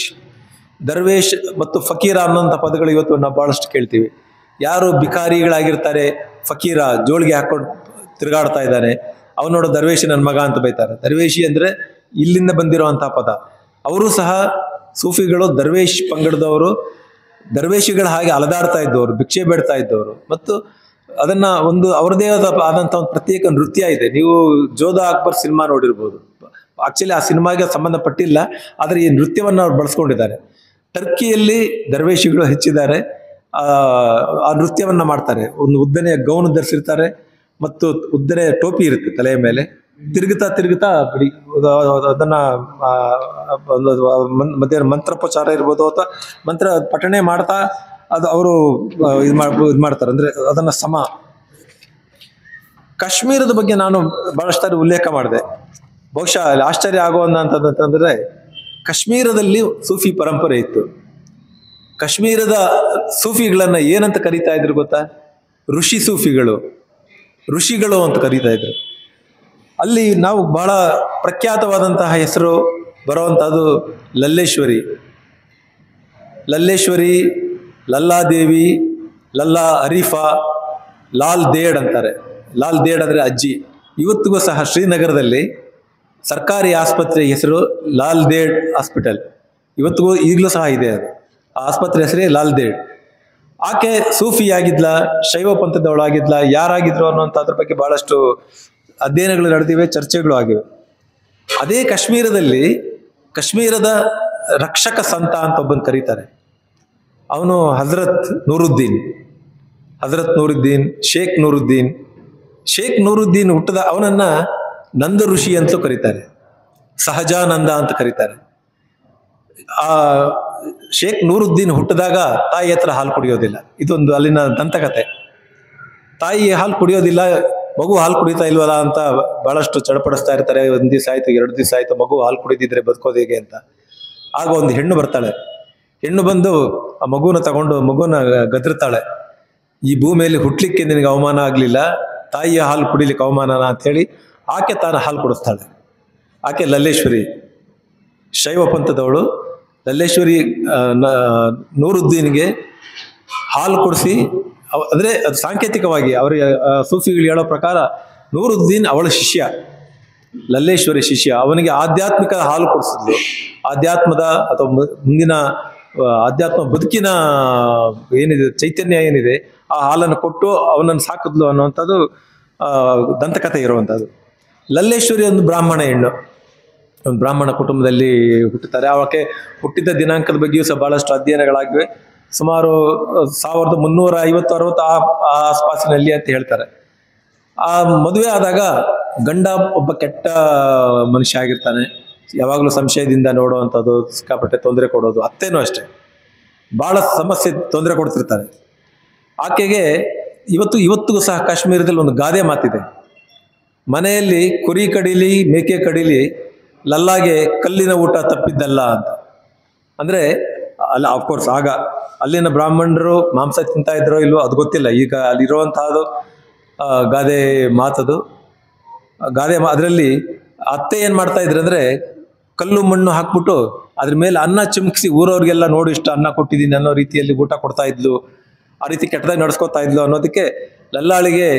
ಮತ್ತು ಫಕೀರ ಅನ್ನೋಂಥ ಪದಗಳು ಇವತ್ತು ನಾವು ಬಹಳಷ್ಟು ಕೇಳ್ತೀವಿ. ಯಾರು ಭಿಕಾರಿಗಳಾಗಿರ್ತಾರೆ, ಫಕೀರ ಜೋಳಿಗೆ ಹಾಕೊಂಡು ತಿರುಗಾಡ್ತಾ ಇದ್ದಾನೆ, ಅವನು ನೋಡೋ ದರ್ವೇಶಿ ನನ್ನ ಮಗ ಅಂತ ಬೈತಾರೆ. ದರ್ವೇಶಿ ಅಂದರೆ ಇಲ್ಲಿಂದ ಬಂದಿರುವಂತಹ ಪದ. ಅವರು ಸಹ ಸೂಫಿಗಳು ದರ್ವೇಶ್ ಪಂಗಡದವರು, ದರ್ವೇಶಿಗಳ ಹಾಗೆ ಅಲದಾಡ್ತಾ ಇದ್ದವರು, ಭಿಕ್ಷೆ ಬೇಡ್ತಾ ಇದ್ದವರು. ಮತ್ತು ಅದನ್ನ ಒಂದು ಅವರದೇ ಆದಂಥ ಒಂದು ಪ್ರತ್ಯೇಕ ನೃತ್ಯ ಇದೆ. ನೀವು ಜೋಧಾ ಅಕ್ಬರ್ ಸಿನಿಮಾ ನೋಡಿರ್ಬೋದು. ಆಕ್ಚುಲಿ ಆ ಸಿನಿಮಾಗೆ ಸಂಬಂಧಪಟ್ಟಿಲ್ಲ, ಆದರೆ ಈ ನೃತ್ಯವನ್ನು ಅವ್ರು ಬಳಸ್ಕೊಂಡಿದ್ದಾರೆ. ಟರ್ಕಿಯಲ್ಲಿ ದರ್ವೇಶಿಗಳು ಹೆಚ್ಚಿದ್ದಾರೆ. ಆ ನೃತ್ಯವನ್ನ ಮಾಡ್ತಾರೆ. ಒಂದು ಉದ್ದನೆಯ ಗೌನ್ ಧರಿಸಿರ್ತಾರೆ ಮತ್ತು ಉದ್ದನೆಯ ಟೋಪಿ ಇರುತ್ತೆ ತಲೆಯ ಮೇಲೆ. ತಿರುಗುತ್ತಾ ಅದನ್ನ ಮಧ್ಯ ಮಂತ್ರೋಪಚಾರ ಇರ್ಬೋದು ಅಥವಾ ಮಂತ್ರ ಪಠಣೆ ಮಾಡ್ತಾ ಅದು ಅವರು ಇದು ಮಾಡ್ತಾರೆ. ಅಂದ್ರೆ ಅದನ್ನ ಕಾಶ್ಮೀರದ ಬಗ್ಗೆ ನಾನು ಬಹಳಷ್ಟು ಉಲ್ಲೇಖ ಮಾಡಿದೆ. ಬಹುಶಃ ಅಲ್ಲಿ ಆಶ್ಚರ್ಯ ಆಗುವಂತಂದ್ರೆ ಕಾಶ್ಮೀರದಲ್ಲಿ ಸೂಫಿ ಪರಂಪರೆ ಇತ್ತು. ಕಾಶ್ಮೀರದ ಸೂಫಿಗಳನ್ನ ಏನಂತ ಕರೀತಾ ಇದ್ರು ಗೊತ್ತಾ? ಋಷಿಗಳು ಅಂತ ಕರೀತಾ ಇದ್ರು. ಅಲ್ಲಿ ನಾವು ಬಹಳ ಪ್ರಖ್ಯಾತವಾದಂತಹ ಹೆಸರು ಬರುವಂತಹದ್ದು ಲಲ್ಲೇಶ್ವರಿ, ಲಲ್ಲಾದೇವಿ, ಲಲ್ಲಾ ಅರೀಫಾ, ಲಾಲ್ ದೇಡ್ ಅಂತಾರೆ. ಲಾಲ್ ದೇಡ್ ಅಂದ್ರೆ ಅಜ್ಜಿ. ಇವತ್ತಿಗೂ ಸಹ ಶ್ರೀನಗರದಲ್ಲಿ ಸರ್ಕಾರಿ ಆಸ್ಪತ್ರೆ ಹೆಸರು ಲಾಲ್ ದೇಡ್ ಹಾಸ್ಪಿಟಲ್, ಈಗಲೂ ಸಹ ಇದೆ. ಅದು ಆ ಆಸ್ಪತ್ರೆ ಹೆಸರೇ ಲಾಲ್ ದೇಡ್. ಆಕೆ ಸೂಫಿ ಆಗಿದ್ಲ, ಶೈವ ಪಂಥದವಳಾಗಿದ್ಲ, ಯಾರಾಗಿದ್ರು ಅನ್ನೋಂಥದ್ರ ಬಗ್ಗೆ ಬಹಳಷ್ಟು ಅಧ್ಯಯನಗಳು ನಡೆದಿವೆ, ಚರ್ಚೆಗಳು ಆಗಿವೆ. ಅದೇ ಕಾಶ್ಮೀರದ ರಕ್ಷಕ ಸಂತ ಅಂತ ಒಬ್ಬನ್ ಕರೀತಾರೆ. ಅವನು ಹಜರತ್ ನೂರುದ್ದೀನ್, ಶೇಖ್ ನೂರುದ್ದೀನ್ ಹುಟ್ಟದ ಅವನನ್ನ ನಂದ ಋಷಿ ಅಂತಲೂ ಕರೀತಾರೆ, ಸಹಜಾನಂದ ಅಂತ ಕರೀತಾರೆ. ಆ ಶೇಖ್ ನೂರುದ್ದೀನ್ ಹುಟ್ಟಿದಾಗ ತಾಯಿ ಹತ್ರ ಹಾಲು ಕುಡಿಯೋದಿಲ್ಲ. ಇದೊಂದು ಅಲ್ಲಿನ ದಂತಕತೆ. ತಾಯಿ ಹಾಲು ಕುಡಿಯೋದಿಲ್ಲ, ಮಗು ಹಾಲು ಕುಡಿತಾ ಇಲ್ವಲ್ಲ ಅಂತ ಬಹಳಷ್ಟು ಚಡಪಡಿಸ್ತಾ ಇರ್ತಾರೆ. 1 ದಿವಸ ಆಯ್ತು, 2 ದಿವಸ ಆಯ್ತು, ಮಗು ಹಾಲು ಕುಡಿದಿದ್ರೆ ಬದುಕೋದು ಹೇಗೆ ಅಂತ. ಆಗ ಒಂದು ಹೆಣ್ಣು ಬರ್ತಾಳೆ. ಹೆಣ್ಣು ಬಂದು ಆ ಮಗುನ ತಗೊಂಡು ಮಗುನ ಗದರ್ತಾಳೆ. ಈ ಭೂಮಿಯಲ್ಲಿ ಹುಟ್ಲಿಕ್ಕೆ ನಿನಗೆ ಅವಮಾನ ಆಗ್ಲಿಲ್ಲ, ತಾಯಿಯ ಹಾಲು ಕುಡಿಲಿಕ್ಕೆ ಅವಮಾನನ ಅಂತ ಹೇಳಿ ಆಕೆ ತಾನು ಹಾಲು ಕುಡಿಸ್ತಾಳೆ. ಆಕೆ ಲಲ್ಲೇಶ್ವರಿ, ಶೈವ ಪಂಥದವಳು. ಲಲ್ಲೇಶ್ವರಿ ನೂರುದ್ದೀನ್ಗೆ ಹಾಲು ಕೊಡಿಸಿ, ಅಂದ್ರೆ ಅದು ಸಾಂಕೇತಿಕವಾಗಿ ಅವರಿಗೆ ಸೂಫಿಗಳು ಹೇಳೋ ಪ್ರಕಾರ ನೂರುದ್ದೀನ್ ಅವಳ ಶಿಷ್ಯ, ಲಲ್ಲೇಶ್ವರಿ ಶಿಷ್ಯ. ಅವನಿಗೆ ಆಧ್ಯಾತ್ಮಿಕ ಹಾಲು ಕೊಡಿಸಿದ್ಲು. ಆಧ್ಯಾತ್ಮದ ಅಥವಾ ಮುಂದಿನ ಆಧ್ಯಾತ್ಮ ಬದುಕಿನ ಏನಿದೆ, ಚೈತನ್ಯ ಏನಿದೆ, ಆ ಹಾಲನ್ನು ಕೊಟ್ಟು ಅವನನ್ನು ಸಾಕಿದ್ಲು ಅನ್ನುವಂಥದ್ದು ದಂತಕಥೆ ಇರುವಂಥದ್ದು. ಲಲ್ಲೇಶ್ವರಿ ಒಂದು ಬ್ರಾಹ್ಮಣ ಹೆಣ್ಣು, ಒಂದು ಬ್ರಾಹ್ಮಣ ಕುಟುಂಬದಲ್ಲಿ ಹುಟ್ಟುತ್ತಾರೆ. ಅವಕ್ಕೆ ಹುಟ್ಟಿದ ದಿನಾಂಕದ ಬಗ್ಗೆಯೂ ಸಹ ಬಹಳಷ್ಟು ಅಧ್ಯಯನಗಳಾಗಿವೆ. ಸುಮಾರು 1350-60 ಆ ಆಸ್ಪಾಸಿನಲ್ಲಿ ಅಂತ ಹೇಳ್ತಾರೆ. ಆ ಮದುವೆ ಆದಾಗ ಗಂಡ ಒಬ್ಬ ಕೆಟ್ಟ ಮನುಷ್ಯ ಆಗಿರ್ತಾನೆ, ಯಾವಾಗಲೂ ಸಂಶಯದಿಂದ ನೋಡುವಂಥದ್ದು, ಸಿಕ್ಕಾಪಟ್ಟೆ ತೊಂದರೆ ಕೊಡೋದು. ಅತ್ತೇನೂ ಅಷ್ಟೇ, ಬಹಳ ಸಮಸ್ಯೆ ತೊಂದರೆ ಕೊಡ್ತಿರ್ತಾರೆ. ಆಕೆಗೆ ಇವತ್ತಿಗೂ ಸಹ ಕಾಶ್ಮೀರದಲ್ಲಿ ಒಂದು ಗಾದೆ ಮಾತಿದೆ, ಮನೆಯಲ್ಲಿ ಕುರಿ ಕಡಿಲಿ ಮೇಕೆ ಕಡಿಲಿ ಲಲ್ಲಾಗೆ ಕಲ್ಲಿನ ಊಟ ತಪ್ಪಿದ್ದಲ್ಲ ಅಂತ. ಅಂದ್ರೆ ಅಫ್ಕೋರ್ಸ್ ಆಗ ಅಲ್ಲಿನ ಬ್ರಾಹ್ಮಣರು ಮಾಂಸ ತಿಂತಾ ಇದ್ರೋ ಇಲ್ವೋ ಅದು ಗೊತ್ತಿಲ್ಲ. ಈಗ ಅಲ್ಲಿರುವಂತಹದ್ದು ಗಾದೆ ಮಾತದು. ಅದರಲ್ಲಿ ಅತ್ತೆ ಏನ್ ಮಾಡ್ತಾ ಇದ್ರು ಅಂದ್ರೆ, ಕಲ್ಲು ಮಣ್ಣು ಹಾಕ್ಬಿಟ್ಟು ಅದ್ರ ಮೇಲೆ ಅನ್ನ ಚಿಮ್ಕಿಸಿ ಊರವ್ರಿಗೆಲ್ಲ ನೋಡಿ ಇಷ್ಟು ಅನ್ನ ಕೊಟ್ಟಿದ್ದೀನಿ ಅನ್ನೋ ರೀತಿಯಲ್ಲಿ ಊಟ ಕೊಡ್ತಾ ಇದ್ಲು. ಆ ರೀತಿ ಕೆಟ್ಟದಾಗಿ ನಡ್ಸ್ಕೊತಾ ಇದ್ಲು ಅನ್ನೋದಕ್ಕೆ ಲಲ್ಲಾಳಿಗೆ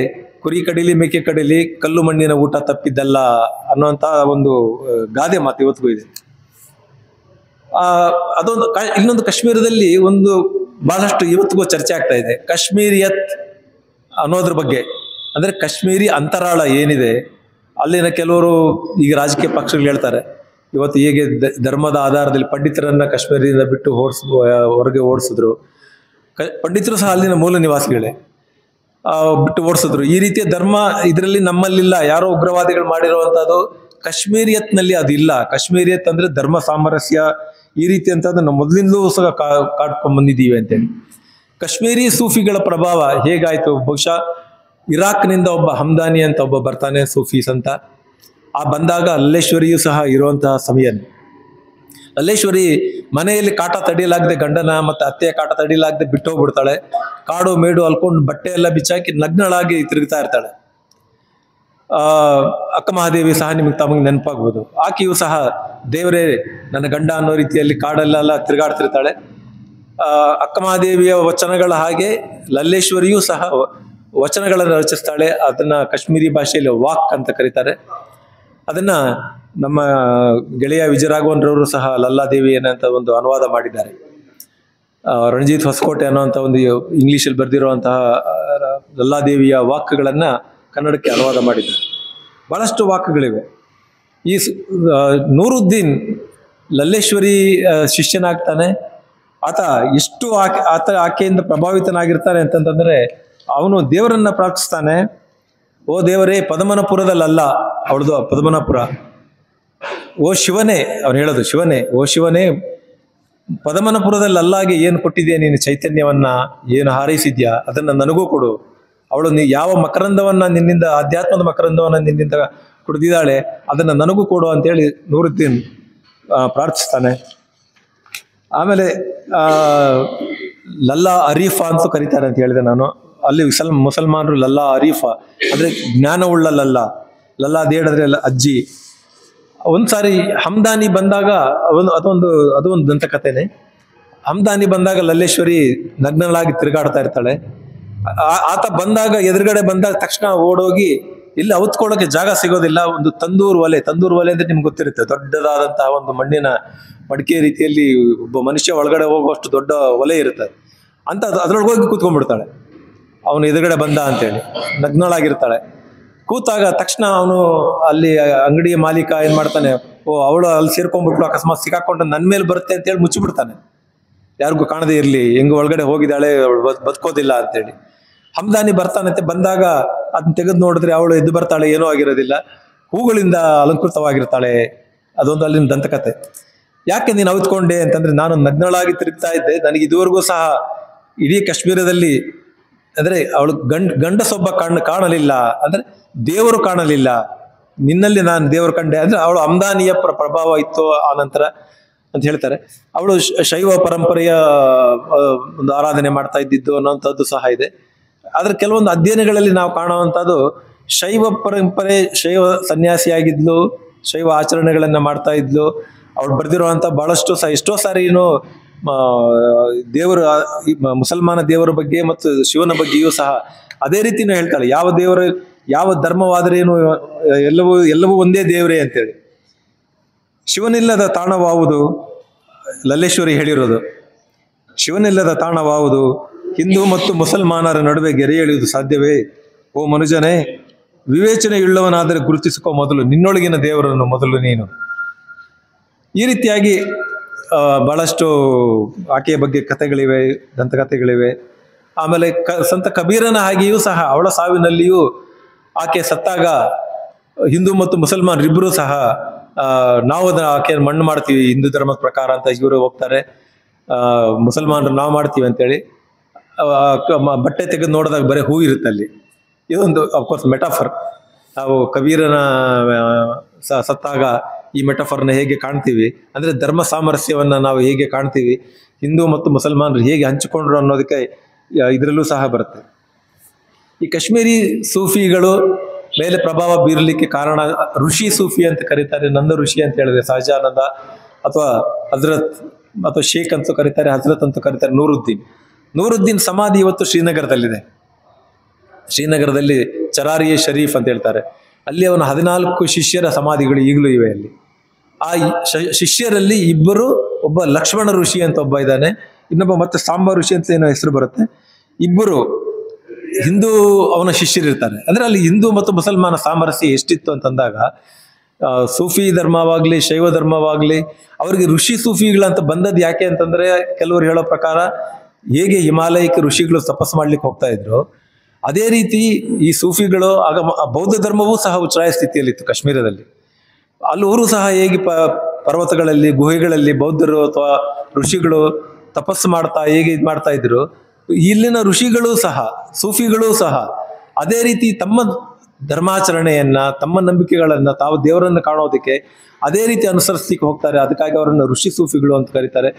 ಕುರಿ ಕಡಿಲಿ ಮೇಕೆ ಕಡಿಲಿ ಕಲ್ಲು ಮಣ್ಣಿನ ಊಟ ತಪ್ಪಿದ್ದಲ್ಲ ಅನ್ನುವಂತ ಒಂದು ಗಾದೆ ಮಾತು ಇವತ್ತಿಗೂ ಇದೆ. ಅದೊಂದು ಇನ್ನೊಂದು ಕಾಶ್ಮೀರದಲ್ಲಿ ಒಂದು ಬಹಳಷ್ಟು ಇವತ್ತಿಗೂ ಚರ್ಚೆ ಆಗ್ತಾ ಇದೆ, ಕಾಶ್ಮೀರಿಯತ್ ಅನ್ನೋದ್ರ ಬಗ್ಗೆ. ಅಂದ್ರೆ ಕಾಶ್ಮೀರಿ ಅಂತರಾಳ ಏನಿದೆ, ಅಲ್ಲಿನ ಕೆಲವರು ಈಗ ರಾಜಕೀಯ ಪಕ್ಷಗಳು ಹೇಳ್ತಾರೆ, ಇವತ್ತು ಹೇಗೆ ಧರ್ಮದ ಆಧಾರದಲ್ಲಿ ಪಂಡಿತರನ್ನ ಕಾಶ್ಮೀರದಿಂದ ಬಿಟ್ಟು ಹೊರಗೆ ಓಡಿಸಿದ್ರು, ಪಂಡಿತರು ಸಹ ಅಲ್ಲಿನ ಮೂಲ ನಿವಾಸಿಗಳೇ, ಬಿಟ್ಟು ಓಡಿಸಿದ್ರು. ಈ ರೀತಿಯ ಧರ್ಮ ಇದರಲ್ಲಿ ನಮ್ಮಲ್ಲಿಲ್ಲ, ಯಾರೋ ಉಗ್ರವಾದಿಗಳು ಮಾಡಿರುವಂತಹದ್ದು. ಕಾಶ್ಮೀರಿಯತ್ನಲ್ಲಿ ಅದಿಲ್ಲ. ಕಾಶ್ಮೀರಿಯತ್ ಅಂದ್ರೆ ಧರ್ಮ ಸಾಮರಸ್ಯ, ಈ ರೀತಿ ಅಂತಂದ್ರೆ ನಾವು ಮೊದಲಿಂದಲೂ ಸಹ ಕಾಡ್ಕೊಂಡ್ ಬಂದಿದ್ದೀವಿ ಅಂತೇಳಿ. ಕಾಶ್ಮೀರಿ ಸೂಫಿಗಳ ಪ್ರಭಾವ ಹೇಗಾಯ್ತು? ಬಹುಶಃ ಇರಾಕ್ನಿಂದ ಒಬ್ಬ ಹಮ್ದಾನಿ ಅಂತ ಒಬ್ಬ ಬರ್ತಾನೆ, ಸೂಫೀಸ್ ಅಂತ. ಆ ಬಂದಾಗ ಲಲ್ಲೇಶ್ವರಿಯೂ ಸಹ ಇರುವಂತಹ ಸಮಯನೇ. ಲಲ್ಲೇಶ್ವರಿ ಮನೆಯಲ್ಲಿ ಕಾಟ ತಡಿಲಾಗದೆ, ಗಂಡನ ಮತ್ತೆ ಅತ್ತೆಯ ಕಾಟ ತಡಿಲಾಗದೆ ಬಿಟ್ಟು ಹೋಗ್ಬಿಡ್ತಾಳೆ. ಕಾಡು ಮೇಡು ಅಲ್ಕೊಂಡು ಬಟ್ಟೆ ಎಲ್ಲ ಬಿಚ್ಚಾಕಿ ನಗ್ನಳಾಗಿ ತಿರುಗ್ತಾ ಇರ್ತಾಳೆ. ಅಕ್ಕ ಮಹಾದೇವಿ ಸಹ ತಮಗೆ ನೆನಪಾಗ್ಬೋದು. ಆಕೆಯೂ ಸಹ ದೇವರೇ ನನ್ನ ಗಂಡ ಅನ್ನೋ ರೀತಿಯಲ್ಲಿ ಕಾಡಲ್ಲೆಲ್ಲ ತಿರುಗಾಡ್ತಿರ್ತಾಳೆ. ಅಕ್ಕ ಮಹಾದೇವಿಯ ವಚನಗಳ ಹಾಗೆ ಲಲ್ಲೇಶ್ವರಿಯೂ ಸಹ ವಚನಗಳನ್ನು ರಚಿಸ್ತಾಳೆ. ಅದನ್ನ ಕಾಶ್ಮೀರಿ ಭಾಷೆಯಲ್ಲಿ ವಾಕ್ ಅಂತ ಕರೀತಾರೆ. ಅದನ್ನ ನಮ್ಮ ಗೆಳೆಯ ವಿಜಯರಾಘವನ್ರವರು ಸಹ ಲಲ್ಲಾದೇವಿ ಏನಂತ ಒಂದು ಅನುವಾದ ಮಾಡಿದ್ದಾರೆ. ರಣಜಿತ್ ಹೊಸಕೋಟೆ ಅನ್ನುವಂಥ ಒಂದು ಇಂಗ್ಲಿಷಲ್ಲಿ ಬರೆದಿರುವಂತಹ ಲಲ್ಲಾದೇವಿಯ ವಾಕ್ಗಳನ್ನ ಕನ್ನಡಕ್ಕೆ ಅನುವಾದ ಮಾಡಿದ್ದಾರೆ. ಬಹಳಷ್ಟು ವಾಕ್ಗಳಿವೆ. ಈ ನೂರುದ್ದೀನ್ ಲಲ್ಲೇಶ್ವರಿ ಶಿಷ್ಯನಾಗ್ತಾನೆ. ಆತ ಎಷ್ಟು ಆಕೆಯಿಂದ ಪ್ರಭಾವಿತನಾಗಿರ್ತಾನೆ ಅಂತಂತಂದ್ರೆ, ಅವನು ದೇವರನ್ನ ಪ್ರಾರ್ಥಿಸ್ತಾನೆ. ಓ ದೇವರೇ, ಪದ್ಮನಪುರದಲ್ಲ, ಅವಳದು ಪದ್ಮನಾಪುರ. ಓ ಶಿವನೇ, ಅವನು ಹೇಳೋದು ಶಿವನೇ, ಓ ಶಿವನೇ, ಪದ್ಮನಪುರದಲ್ಲಿ ಅಲ್ಲಾಗೆ ಏನು ಕೊಟ್ಟಿದ್ಯಾ ನೀನು ಚೈತನ್ಯವನ್ನ, ಏನು ಹಾರೈಸಿದ್ಯಾ ಅದನ್ನ ನನಗೂ ಕೊಡು. ಅವಳು ಯಾವ ಮಕರಂದವನ್ನ ನಿನ್ನಿಂದ, ಆಧ್ಯಾತ್ಮದ ಮಕರಂದವನ್ನ ನಿನ್ನಿಂದ ಕುಡಿದಿದ್ದಾಳೆ, ಅದನ್ನು ನನಗೂ ಕೊಡು ಅಂತೇಳಿ ನೂರುದ್ದೀನ್ ಪ್ರಾರ್ಥಿಸ್ತಾನೆ. ಆಮೇಲೆ ಲಲ್ಲಾ ಅರೀಫಾ ಅಂತ ಕರೀತಾರೆ ಅಂತ ಹೇಳಿದೆ ನಾನು. ಅಲ್ಲಿ ಮುಸಲ್ಮಾನರು ಲಲ್ಲಾ ಅರೀಫಾ ಅಂದರೆ ಜ್ಞಾನವುಳ್ಳ ಲಲ್ಲಾ ಅದು ಹೇಳಿದ್ರೆ ಅಜ್ಜಿ. ಒಂದ್ಸಾರಿ ಹಮ್ದಾನಿ ಬಂದಾಗ ಅದೊಂದು ದಂತಕಥೆನೆ. ಹಮ್ದಾನಿ ಬಂದಾಗ ಲಲ್ಲೇಶ್ವರಿ ನಗ್ನಳಾಗಿ ತಿರುಗಾಡ್ತಾ ಇರ್ತಾಳೆ. ಆತ ಬಂದಾಗ ಎದುರುಗಡೆ ಬಂದಾಗ ತಕ್ಷಣ ಓಡೋಗಿ ಇಲ್ಲಿ ಔತ್ಕೊಳ್ಳೋಕೆ ಜಾಗ ಸಿಗೋದಿಲ್ಲ. ಒಂದು ತಂದೂರು ಒಲೆ ಅಂದ್ರೆ ನಿಮ್ಗೆ ಗೊತ್ತಿರುತ್ತೆ, ದೊಡ್ಡದಾದಂತಹ ಒಂದು ಮಣ್ಣಿನ ಮಡಿಕೆ ರೀತಿಯಲ್ಲಿ ಒಬ್ಬ ಮನುಷ್ಯ ಒಳಗಡೆ ಹೋಗುವಷ್ಟು ದೊಡ್ಡ ಒಲೆ ಇರುತ್ತೆ ಅಂತ. ಅದ್ರೊಳಗೆ ಹೋಗಿ ಕೂತ್ಕೊಂಡ್ಬಿಡ್ತಾಳೆ. ಅವನು ಎದುರುಗಡೆ ಬಂದ ಅಂತೇಳಿ ನಗ್ನಳಾಗಿರ್ತಾಳೆ. ಕೂತಾಗ ತಕ್ಷಣ ಅವನು ಅಲ್ಲಿ ಅಂಗಡಿಯ ಮಾಲೀಕ ಏನ್ ಮಾಡ್ತಾನೆ, ಅವಳು ಅಲ್ಲಿ ಸೇರ್ಕೊಂಡ್ಬಿಟ್ಲು, ಅಕಸ್ಮಾತ್ ಸಿಕ್ಕಾಕೊಂಡು ನನ್ನ ಮೇಲೆ ಬರುತ್ತೆ ಅಂತೇಳಿ ಮುಚ್ಚಿಬಿಡ್ತಾನೆ, ಯಾರಿಗೂ ಕಾಣದೇ ಇರ್ಲಿ, ಹೆಂಗ ಒಳಗಡೆ ಹೋಗಿದ್ದಾಳೆ ಬದುಕೋದಿಲ್ಲ ಅಂತೇಳಿ. ಹಮ್ದಾನಿ ಬರ್ತಾನಂತೆ. ಬಂದಾಗ ಅದನ್ನ ತೆಗೆದು ನೋಡಿದ್ರೆ ಅವಳು ಎದ್ದು ಬರ್ತಾಳೆ, ಏನೂ ಆಗಿರೋದಿಲ್ಲ, ಹೂಗಳಿಂದ ಅಲಂಕೃತವಾಗಿರ್ತಾಳೆ. ಅದೊಂದು ಅಲ್ಲಿನ ದಂತಕತೆ. ಯಾಕೆ ನೀನು ಔತ್ಕೊಂಡೆ ಅಂತಂದ್ರೆ, ನಾನು ನಗ್ನಳಾಗಿ ತಿರುಗ್ತಾ ಇದ್ದೆ, ನನಗೆ ಇದುವರೆಗೂ ಸಹ ಇಡೀ ಕಾಶ್ಮೀರದಲ್ಲಿ ಅಂದ್ರೆ ಅವಳು ಗಂಡಸೊಬ್ಬ ಕಾಣಲಿಲ್ಲ, ಅಂದ್ರೆ ದೇವರು ಕಾಣಲಿಲ್ಲ, ನಿನ್ನಲ್ಲಿ ನಾನು ದೇವರು ಕಂಡೆ ಅಂದ್ರೆ ಅವಳು ಹಮ್ದಾನಿಯ ಪ್ರಭಾವ ಇತ್ತು ಆ ನಂತರ ಅಂತ ಹೇಳ್ತಾರೆ. ಅವಳು ಶೈವ ಪರಂಪರೆಯ ಒಂದು ಆರಾಧನೆ ಮಾಡ್ತಾ ಇದ್ದಿದ್ದು ಅನ್ನೋಂಥದ್ದು ಸಹ ಇದೆ. ಆದ್ರೆ ಕೆಲವೊಂದು ಅಧ್ಯಯನಗಳಲ್ಲಿ ನಾವು ಕಾಣುವಂಥದ್ದು ಶೈವ ಪರಂಪರೆ, ಶೈವ ಸನ್ಯಾಸಿಯಾಗಿದ್ಲು, ಶೈವ ಆಚರಣೆಗಳನ್ನ ಮಾಡ್ತಾ ಇದ್ಲು. ಅವಳು ಬರೆದಿರುವಂಥ ಬಹಳಷ್ಟು ಸಹ ಎಷ್ಟೋ ಸಾರಿ ದೇವರು, ಮುಸಲ್ಮಾನ ದೇವರ ಬಗ್ಗೆ ಮತ್ತು ಶಿವನ ಬಗ್ಗೆಯೂ ಸಹ ಅದೇ ರೀತಿನೂ ಹೇಳ್ತಾಳೆ. ಯಾವ ಧರ್ಮವಾದರೇನು ಎಲ್ಲವೂ ಒಂದೇ ದೇವರೇ ಅಂತೇಳಿ. ಶಿವನಿಲ್ಲದ ತಾಣವಾವುದು, ಲಲ್ಲೇಶ್ವರಿ ಹೇಳಿರೋದು, ಶಿವನಿಲ್ಲದ ತಾಣವಾವುದು, ಹಿಂದೂ ಮತ್ತು ಮುಸಲ್ಮಾನರ ನಡುವೆ ಗೆರೆ ಎಳೆಯುವುದು ಸಾಧ್ಯವೇ? ಓ ಮನುಜನೇ, ವಿವೇಚನೆಯುಳ್ಳವನಾದರೆ ಗುರುತಿಸಿಕೋ ಮೊದಲು ನಿನ್ನೊಳಗಿನ ದೇವರನ್ನು ಮೊದಲು ನೀನು. ಈ ರೀತಿಯಾಗಿ ಬಹಳಷ್ಟು ಆಕೆಯ ಬಗ್ಗೆ ಕಥೆಗಳಿವೆ, ದಂತಕಥೆಗಳಿವೆ. ಆಮೇಲೆ ಸಂತ ಕಬೀರನ ಹಾಗೆಯೂ ಸಹ ಅವಳ ಸಾವಿನಲ್ಲಿಯೂ ಆಕೆ ಸತ್ತಾಗ ಹಿಂದೂ ಮತ್ತು ಮುಸಲ್ಮಾನರಿಬ್ಬರೂ ಸಹ ನಾವು ಅದನ್ನ ಆಕೆಯನ್ನು ಮಣ್ಣು ಮಾಡ್ತೀವಿ ಹಿಂದೂ ಧರ್ಮದ ಪ್ರಕಾರ ಅಂತ ಇವರು ಹೋಗ್ತಾರೆ, ಮುಸಲ್ಮಾನರು ನಾವು ಮಾಡ್ತೀವಿ ಅಂತೇಳಿ. ಬಟ್ಟೆ ತೆಗೆದು ನೋಡಿದಾಗ ಬರೀ ಹೂ ಇರುತ್ತೆ ಅಲ್ಲಿ. ಇದೊಂದು ಅಫ್ಕೋರ್ಸ್ ಮೆಟಾಫರ್. ನಾವು ಕಬೀರನ ಸತ್ತಾಗ ಈ ಮೆಟಾಫರ್ನ ಹೇಗೆ ಕಾಣ್ತೀವಿ ಅಂದ್ರೆ ಧರ್ಮ ಸಾಮರಸ್ಯವನ್ನ ನಾವು ಹೇಗೆ ಕಾಣ್ತೀವಿ, ಹಿಂದೂ ಮತ್ತು ಮುಸಲ್ಮಾನರು ಹೇಗೆ ಹಂಚಿಕೊಂಡ್ರು ಅನ್ನೋದಕ್ಕೆ ಇದರಲ್ಲೂ ಸಹ ಬರುತ್ತೆ. ಈ ಕಾಶ್ಮೀರಿ ಸೂಫಿಗಳು ಮೇಲೆ ಪ್ರಭಾವ ಬೀರಲಿಕ್ಕೆ ಕಾರಣ ಋಷಿ ಸೂಫಿ ಅಂತ ಕರೀತಾರೆ, ನಂದ ಋಷಿ ಅಂತ ಹೇಳಿದ್ರೆ ಸಹಜಾನಂದ ಅಥವಾ ಹಜರತ್ ಅಥವಾ ಶೇಖ್ ಅಂತ ಕರೀತಾರೆ, ಹಜರತ್ ಅಂತ ಕರೀತಾರೆ. ನೂರುದ್ದೀನ್ ಸಮಾಧಿ ಇವತ್ತು ಶ್ರೀನಗರದಲ್ಲಿದೆ. ಶ್ರೀನಗರದಲ್ಲಿ ಚರಾರಿಯೆ ಶರೀಫ್ ಅಂತ ಹೇಳ್ತಾರೆ. ಅಲ್ಲಿ ಅವನ 14 ಶಿಷ್ಯರ ಸಮಾಧಿಗಳು ಈಗಲೂ ಇವೆ ಅಲ್ಲಿ. ಆ ಶಿಷ್ಯರಲ್ಲಿ ಇಬ್ಬರು, ಒಬ್ಬ ಲಕ್ಷ್ಮಣ ಋಷಿ ಅಂತ ಒಬ್ಬ ಇದ್ದಾನೆ, ಇನ್ನೊಬ್ಬ ಮತ್ತೆ ಸಾಂಬ ಋಷಿ ಅಂತ ಏನೋ ಹೆಸರು ಬರುತ್ತೆ. ಇಬ್ಬರು ಹಿಂದೂ ಅವನ ಶಿಷ್ಯರಿರ್ತಾರೆ. ಅಂದ್ರೆ ಅಲ್ಲಿ ಹಿಂದೂ ಮತ್ತು ಮುಸಲ್ಮಾನ ಸಾಮರಸ್ಯ ಎಷ್ಟಿತ್ತು ಅಂತಂದಾಗ, ಸೂಫಿ ಧರ್ಮವಾಗ್ಲಿ ಶೈವ ಧರ್ಮವಾಗ್ಲಿ ಅವರಿಗೆ ಋಷಿ ಸೂಫಿಗಳಂತ ಬಂದದ್ದು ಯಾಕೆ ಅಂತಂದ್ರೆ, ಕೆಲವರು ಹೇಳೋ ಪ್ರಕಾರ ಹೇಗೆ ಹಿಮಾಲಯಕ್ಕೆ ಋಷಿಗಳು ತಪಸ್ಸು ಮಾಡ್ಲಿಕ್ಕೆ ಹೋಗ್ತಾ ಇದ್ರು, ಅದೇ ರೀತಿ ಈ ಸೂಫಿಗಳು ಆಗ ಬೌದ್ಧ ಧರ್ಮವೂ ಸಹ ಉಚ್ಛ್ರಾಯ ಸ್ಥಿತಿಯಲ್ಲಿತ್ತು ಕಾಶ್ಮೀರದಲ್ಲಿ. ಅಲ್ಲೂರು ಸಹ ಹೇಗೆ ಪರ್ವತಗಳಲ್ಲಿ ಗುಹೆಗಳಲ್ಲಿ ಬೌದ್ಧರು ಅಥವಾ ಋಷಿಗಳು ತಪಸ್ಸು ಮಾಡ್ತಾ ಹೇಗೆ ಮಾಡ್ತಾ ಇದ್ರು, ಇಲ್ಲಿನ ಋಷಿಗಳು ಸಹ ಸೂಫಿಗಳು ಸಹ ಅದೇ ರೀತಿ ತಮ್ಮ ಧರ್ಮಾಚರಣೆಯನ್ನ, ತಮ್ಮ ನಂಬಿಕೆಗಳನ್ನ, ತಾವು ದೇವರನ್ನು ಕಾಣೋದಕ್ಕೆ ಅದೇ ರೀತಿ ಅನುಸರಿಸ್ಲಿಕ್ಕೆ ಹೋಗ್ತಾರೆ. ಅದಕ್ಕಾಗಿ ಅವರನ್ನು ಋಷಿ ಸೂಫಿಗಳು ಅಂತ ಕರೀತಾರೆ.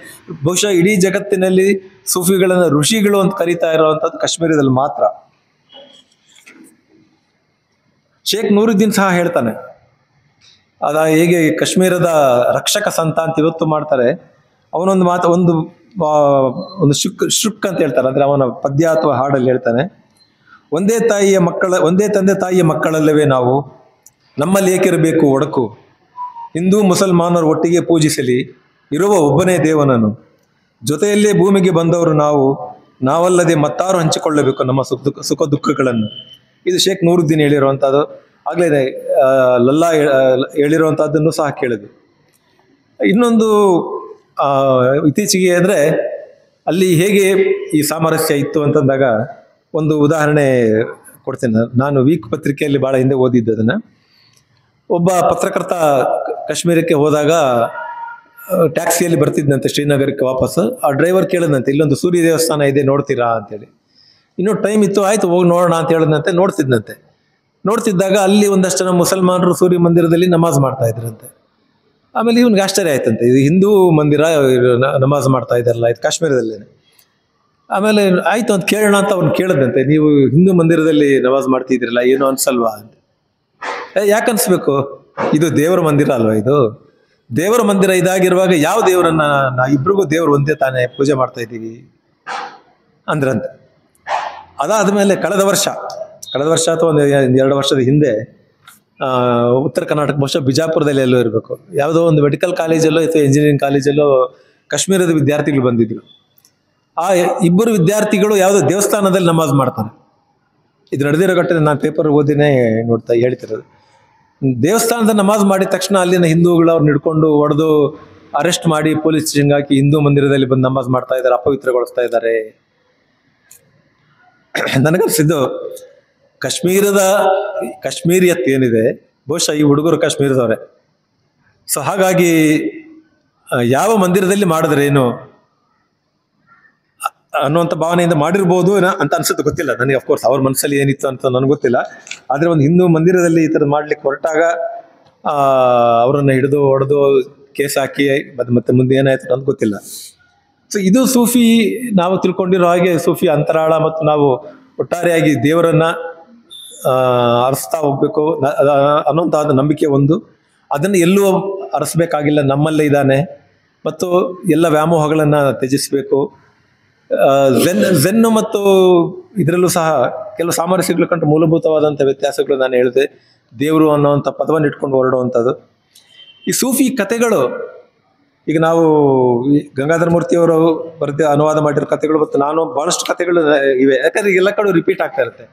ಬಹುಶಃ ಇಡೀ ಜಗತ್ತಿನಲ್ಲಿ ಸೂಫಿಗಳನ್ನ ಋಷಿಗಳು ಅಂತ ಕರೀತಾ ಇರುವಂತದ್ದು ಕಾಶ್ಮೀರದಲ್ಲಿ ಮಾತ್ರ. ಶೇಖ್ ನೂರುದ್ದೀನ್ ಸಹ ಹೇಳ್ತಾನೆ, ಹೇಗೆ ಕಾಶ್ಮೀರದ ರಕ್ಷಕ ಸಂತ ಅಂತ ಇವತ್ತು ಮಾಡ್ತಾರೆ. ಅವನೊಂದು ಒಂದು ಶುಕ್ ಅಂತ ಹೇಳ್ತಾರೆ, ಅಂದ್ರೆ ಅವನ ಪದ್ಯ ಅಥವಾ ಹಾಡಲ್ಲಿ ಹೇಳ್ತಾನೆ, ಒಂದೇ ತಂದೆ ತಾಯಿಯ ಮಕ್ಕಳಲ್ಲವೇ ನಾವು, ನಮ್ಮಲ್ಲಿ ಏಕಿರಬೇಕು ಒಡಕು, ಹಿಂದೂ ಮುಸಲ್ಮಾನರು ಒಟ್ಟಿಗೆ ಪೂಜಿಸಲಿ ಇರುವ ಒಬ್ಬನೇ ದೇವನನ್ನು, ಜೊತೆಯಲ್ಲೇ ಭೂಮಿಗೆ ಬಂದವರು ನಾವಲ್ಲದೆ ಮತ್ತಾರು ಹಂಚಿಕೊಳ್ಳಬೇಕು ನಮ್ಮ ಸುಖ ದುಃಖಗಳನ್ನು. ಇದು ಶೇಖ್ ನೂರುದ್ದೀನ್ ಹೇಳಿರುವಂಥದ್ದು. ಆಗ್ಲೇ ಲಲ್ಲಾ ಹೇಳಿರುವಂತಹದ್ದನ್ನು ಸಹ ಕೇಳಿದ್ವಿ. ಇನ್ನೊಂದು ಇತ್ತೀಚೆಗೆ ಅಂದ್ರೆ ಅಲ್ಲಿ ಹೇಗೆ ಈ ಸಾಮರಸ್ಯ ಇತ್ತು ಅಂತಂದಾಗ ಒಂದು ಉದಾಹರಣೆ ಕೊಡ್ತೇನೆ. ನಾನು ವೀಕ್ ಪತ್ರಿಕೆಯಲ್ಲಿ ಬಹಳ ಹಿಂದೆ ಓದಿದ್ದು ಅದನ್ನ. ಒಬ್ಬ ಪತ್ರಕರ್ತ ಕಾಶ್ಮೀರಕ್ಕೆ ಹೋದಾಗ ಟ್ಯಾಕ್ಸಿಯಲ್ಲಿ ಬರ್ತಿದ್ದಂತೆ ಶ್ರೀನಗರಕ್ಕೆ ವಾಪಸ್. ಆ ಡ್ರೈವರ್ ಕೇಳಿದಂತೆ, ಇಲ್ಲೊಂದು ಸೂರ್ಯ ದೇವಸ್ಥಾನ ಇದೆ ನೋಡ್ತೀರಾ ಅಂತೇಳಿ. ಇನ್ನೂ ಟೈಮ್ ಇತ್ತು, ಆಯ್ತು ಹೋಗಿ ನೋಡೋಣ ಅಂತ ಹೇಳಿದಂತೆ. ನೋಡ್ತಿದ್ದಂತೆ. ನೋಡ್ತಿದ್ದಾಗ ಅಲ್ಲಿ ಒಂದಷ್ಟು ಜನ ಮುಸಲ್ಮಾನರು ಸೂರ್ಯ ಮಂದಿರದಲ್ಲಿ ನಮಾಜ್ ಮಾಡ್ತಾ ಇದ್ರಂತೆ. ಆಮೇಲೆ ಇವನ್ಗೆ ಆಶ್ಚರ್ಯ ಆಯ್ತಂತೆ, ಇದು ಹಿಂದೂ ಮಂದಿರ ನಮಾಜ್ ಮಾಡ್ತಾ ಇದ್ದಾರಲ್ಲ, ಇದು ಕಾಶ್ಮೀರದಲ್ಲೇನೆ. ಆಮೇಲೆ ಆಯ್ತು ಅಂತ ಕೇಳೋಣ ಅಂತ ಅವ್ನು ಕೇಳಿದಂತೆ, ನೀವು ಹಿಂದೂ ಮಂದಿರದಲ್ಲಿ ನಮಾಜ್ ಮಾಡ್ತಿದ್ರಲ್ಲ, ಏನು ಅನ್ಸಲ್ವಾ ಅಂತ. ಯಾಕನ್ಸ್ಬೇಕು, ಇದು ದೇವರ ಮಂದಿರ ಅಲ್ವಾ, ಇದು ದೇವರ ಮಂದಿರ ಇದಾಗಿರುವಾಗ ಯಾವ ದೇವರನ್ನ, ಇಬ್ರಿಗೂ ದೇವರು ಒಂದೇ ತಾನೇ ಪೂಜೆ ಮಾಡ್ತಾ ಇದ್ದೀವಿ ಅಂದ್ರಂತೆ. ಅದಾದ್ಮೇಲೆ ಕಳೆದ ವರ್ಷ ಅಥವಾ ಒಂದು 2 ವರ್ಷದ ಹಿಂದೆ ಉತ್ತರ ಕರ್ನಾಟಕ, ಬಹುಶಃ ಬಿಜಾಪುರದಲ್ಲಿ ಎಲ್ಲೋ ಇರಬೇಕು, ಯಾವುದೋ ಒಂದು ಮೆಡಿಕಲ್ ಕಾಲೇಜಲ್ಲೋ ಅಥವಾ ಇಂಜಿನಿಯರಿಂಗ್ ಕಾಲೇಜಲ್ಲೋ ಕಾಶ್ಮೀರದ ವಿದ್ಯಾರ್ಥಿಗಳು ಬಂದಿದ್ರು. ಆ ಇಬ್ಬರು ವಿದ್ಯಾರ್ಥಿಗಳು ಯಾವುದೋ ದೇವಸ್ಥಾನದಲ್ಲಿ ನಮಾಜ್ ಮಾಡ್ತಾರೆ. ಇದು ನಡೆದಿರೋ ಘಟನೆ ನಾನು ಪೇಪರ್ ಓದಿನೇ ಹೇಳ್ತಿರೋದು. ದೇವಸ್ಥಾನದ ನಮಾಜ್ ಮಾಡಿದ ತಕ್ಷಣ ಅಲ್ಲಿನ ಹಿಂದೂಗಳು ಅವ್ರನ್ನ ಹಿಡ್ಕೊಂಡು ಹೊಡೆದು ಅರೆಸ್ಟ್ ಮಾಡಿ ಪೊಲೀಸ್ ಸ್ಟೇಷನ್ಗೆ ಹಾಕಿ ಹಿಂದೂ ಮಂದಿರದಲ್ಲಿ ಬಂದು ನಮಾಜ್ ಮಾಡ್ತಾ ಇದ್ದಾರೆ, ಅಪವಿತ್ರಗೊಳಿಸ್ತಾ ಇದ್ದಾರೆ. ನನಗನ್ಸಿದ್ದು ಕಾಶ್ಮೀರಿಯತ್ ಏನಿದೆ, ಬಹುಶಃ ಈ ಹುಡುಗರು ಕಾಶ್ಮೀರದವ್ರೆ. ಸೊ ಹಾಗಾಗಿ ಯಾವ ಮಂದಿರದಲ್ಲಿ ಮಾಡಿದ್ರೇನು ಅನ್ನುವಂಥ ಭಾವನೆಯಿಂದ ಮಾಡಿರ್ಬೋದು ಅಂತ ಅನ್ಸುತ್ತೆ, ಗೊತ್ತಿಲ್ಲ ನನಗೆ. ಅಫ್ಕೋರ್ಸ್ ಅವ್ರ ಮನಸ್ಸಲ್ಲಿ ಏನಿತ್ತು ಅಂತ ನನಗೆ ಗೊತ್ತಿಲ್ಲ. ಆದರೆ ಒಂದು ಹಿಂದೂ ಮಂದಿರದಲ್ಲಿ ಈ ಥರ ಮಾಡ್ಲಿಕ್ಕೆ ಹೊರಟಾಗ ಅವರನ್ನು ಹಿಡಿದು ಹೊಡೆದು ಕೇಸ್ ಹಾಕಿ ಮತ್ತೆ ಮುಂದೆ ಏನಾಯ್ತು ಅಂತ ಗೊತ್ತಿಲ್ಲ. ಸೊ ಇದು ಸೂಫಿ, ನಾವು ತಿಳ್ಕೊಂಡಿರೋ ಹಾಗೆ ಸೂಫಿ ಅಂತರಾಳ ಮತ್ತು ನಾವು ಒಟ್ಟಾರೆಯಾಗಿ ದೇವರನ್ನ ಅರಸ್ತಾ ಹೋಗ್ಬೇಕು ಅನ್ನೋಂಥದ್ದು ನಂಬಿಕೆ ಒಂದು. ಅದನ್ನು ಎಲ್ಲೂ ಅರಸಬೇಕಾಗಿಲ್ಲ, ನಮ್ಮಲ್ಲೇ ಇದ್ದಾನೆ. ಮತ್ತು ಎಲ್ಲ ವ್ಯಾಮೋಹಗಳನ್ನು ತ್ಯಜಿಸಬೇಕು. ಝೆನ್ನು ಮತ್ತು ಇದರಲ್ಲೂ ಸಹ ಕೆಲವು ಸಾಮರಸ್ಯಗಳು ಕಂಡು ಮೂಲಭೂತವಾದಂಥ ವ್ಯತ್ಯಾಸಗಳು ನಾನು ಹೇಳಿದೆ. ದೇವರು ಅನ್ನೋವಂಥ ಪದವನ್ನು ಇಟ್ಕೊಂಡು ಹೊರಡುವಂಥದ್ದು. ಈ ಸೂಫಿ ಕಥೆಗಳು, ಈಗ ನಾವು ಗಂಗಾಧರ ಮೂರ್ತಿಯವರು ಅನುವಾದ ಮಾಡಿರೋ ಕಥೆಗಳು ಮತ್ತು ನಾನು ಬಹಳಷ್ಟು ಕಥೆಗಳು ಇವೆ, ಯಾಕಂದ್ರೆ ಎಲ್ಲ ಕಡೆ ರಿಪೀಟ್ ಆಗ್ತಾ ಇರುತ್ತೆ.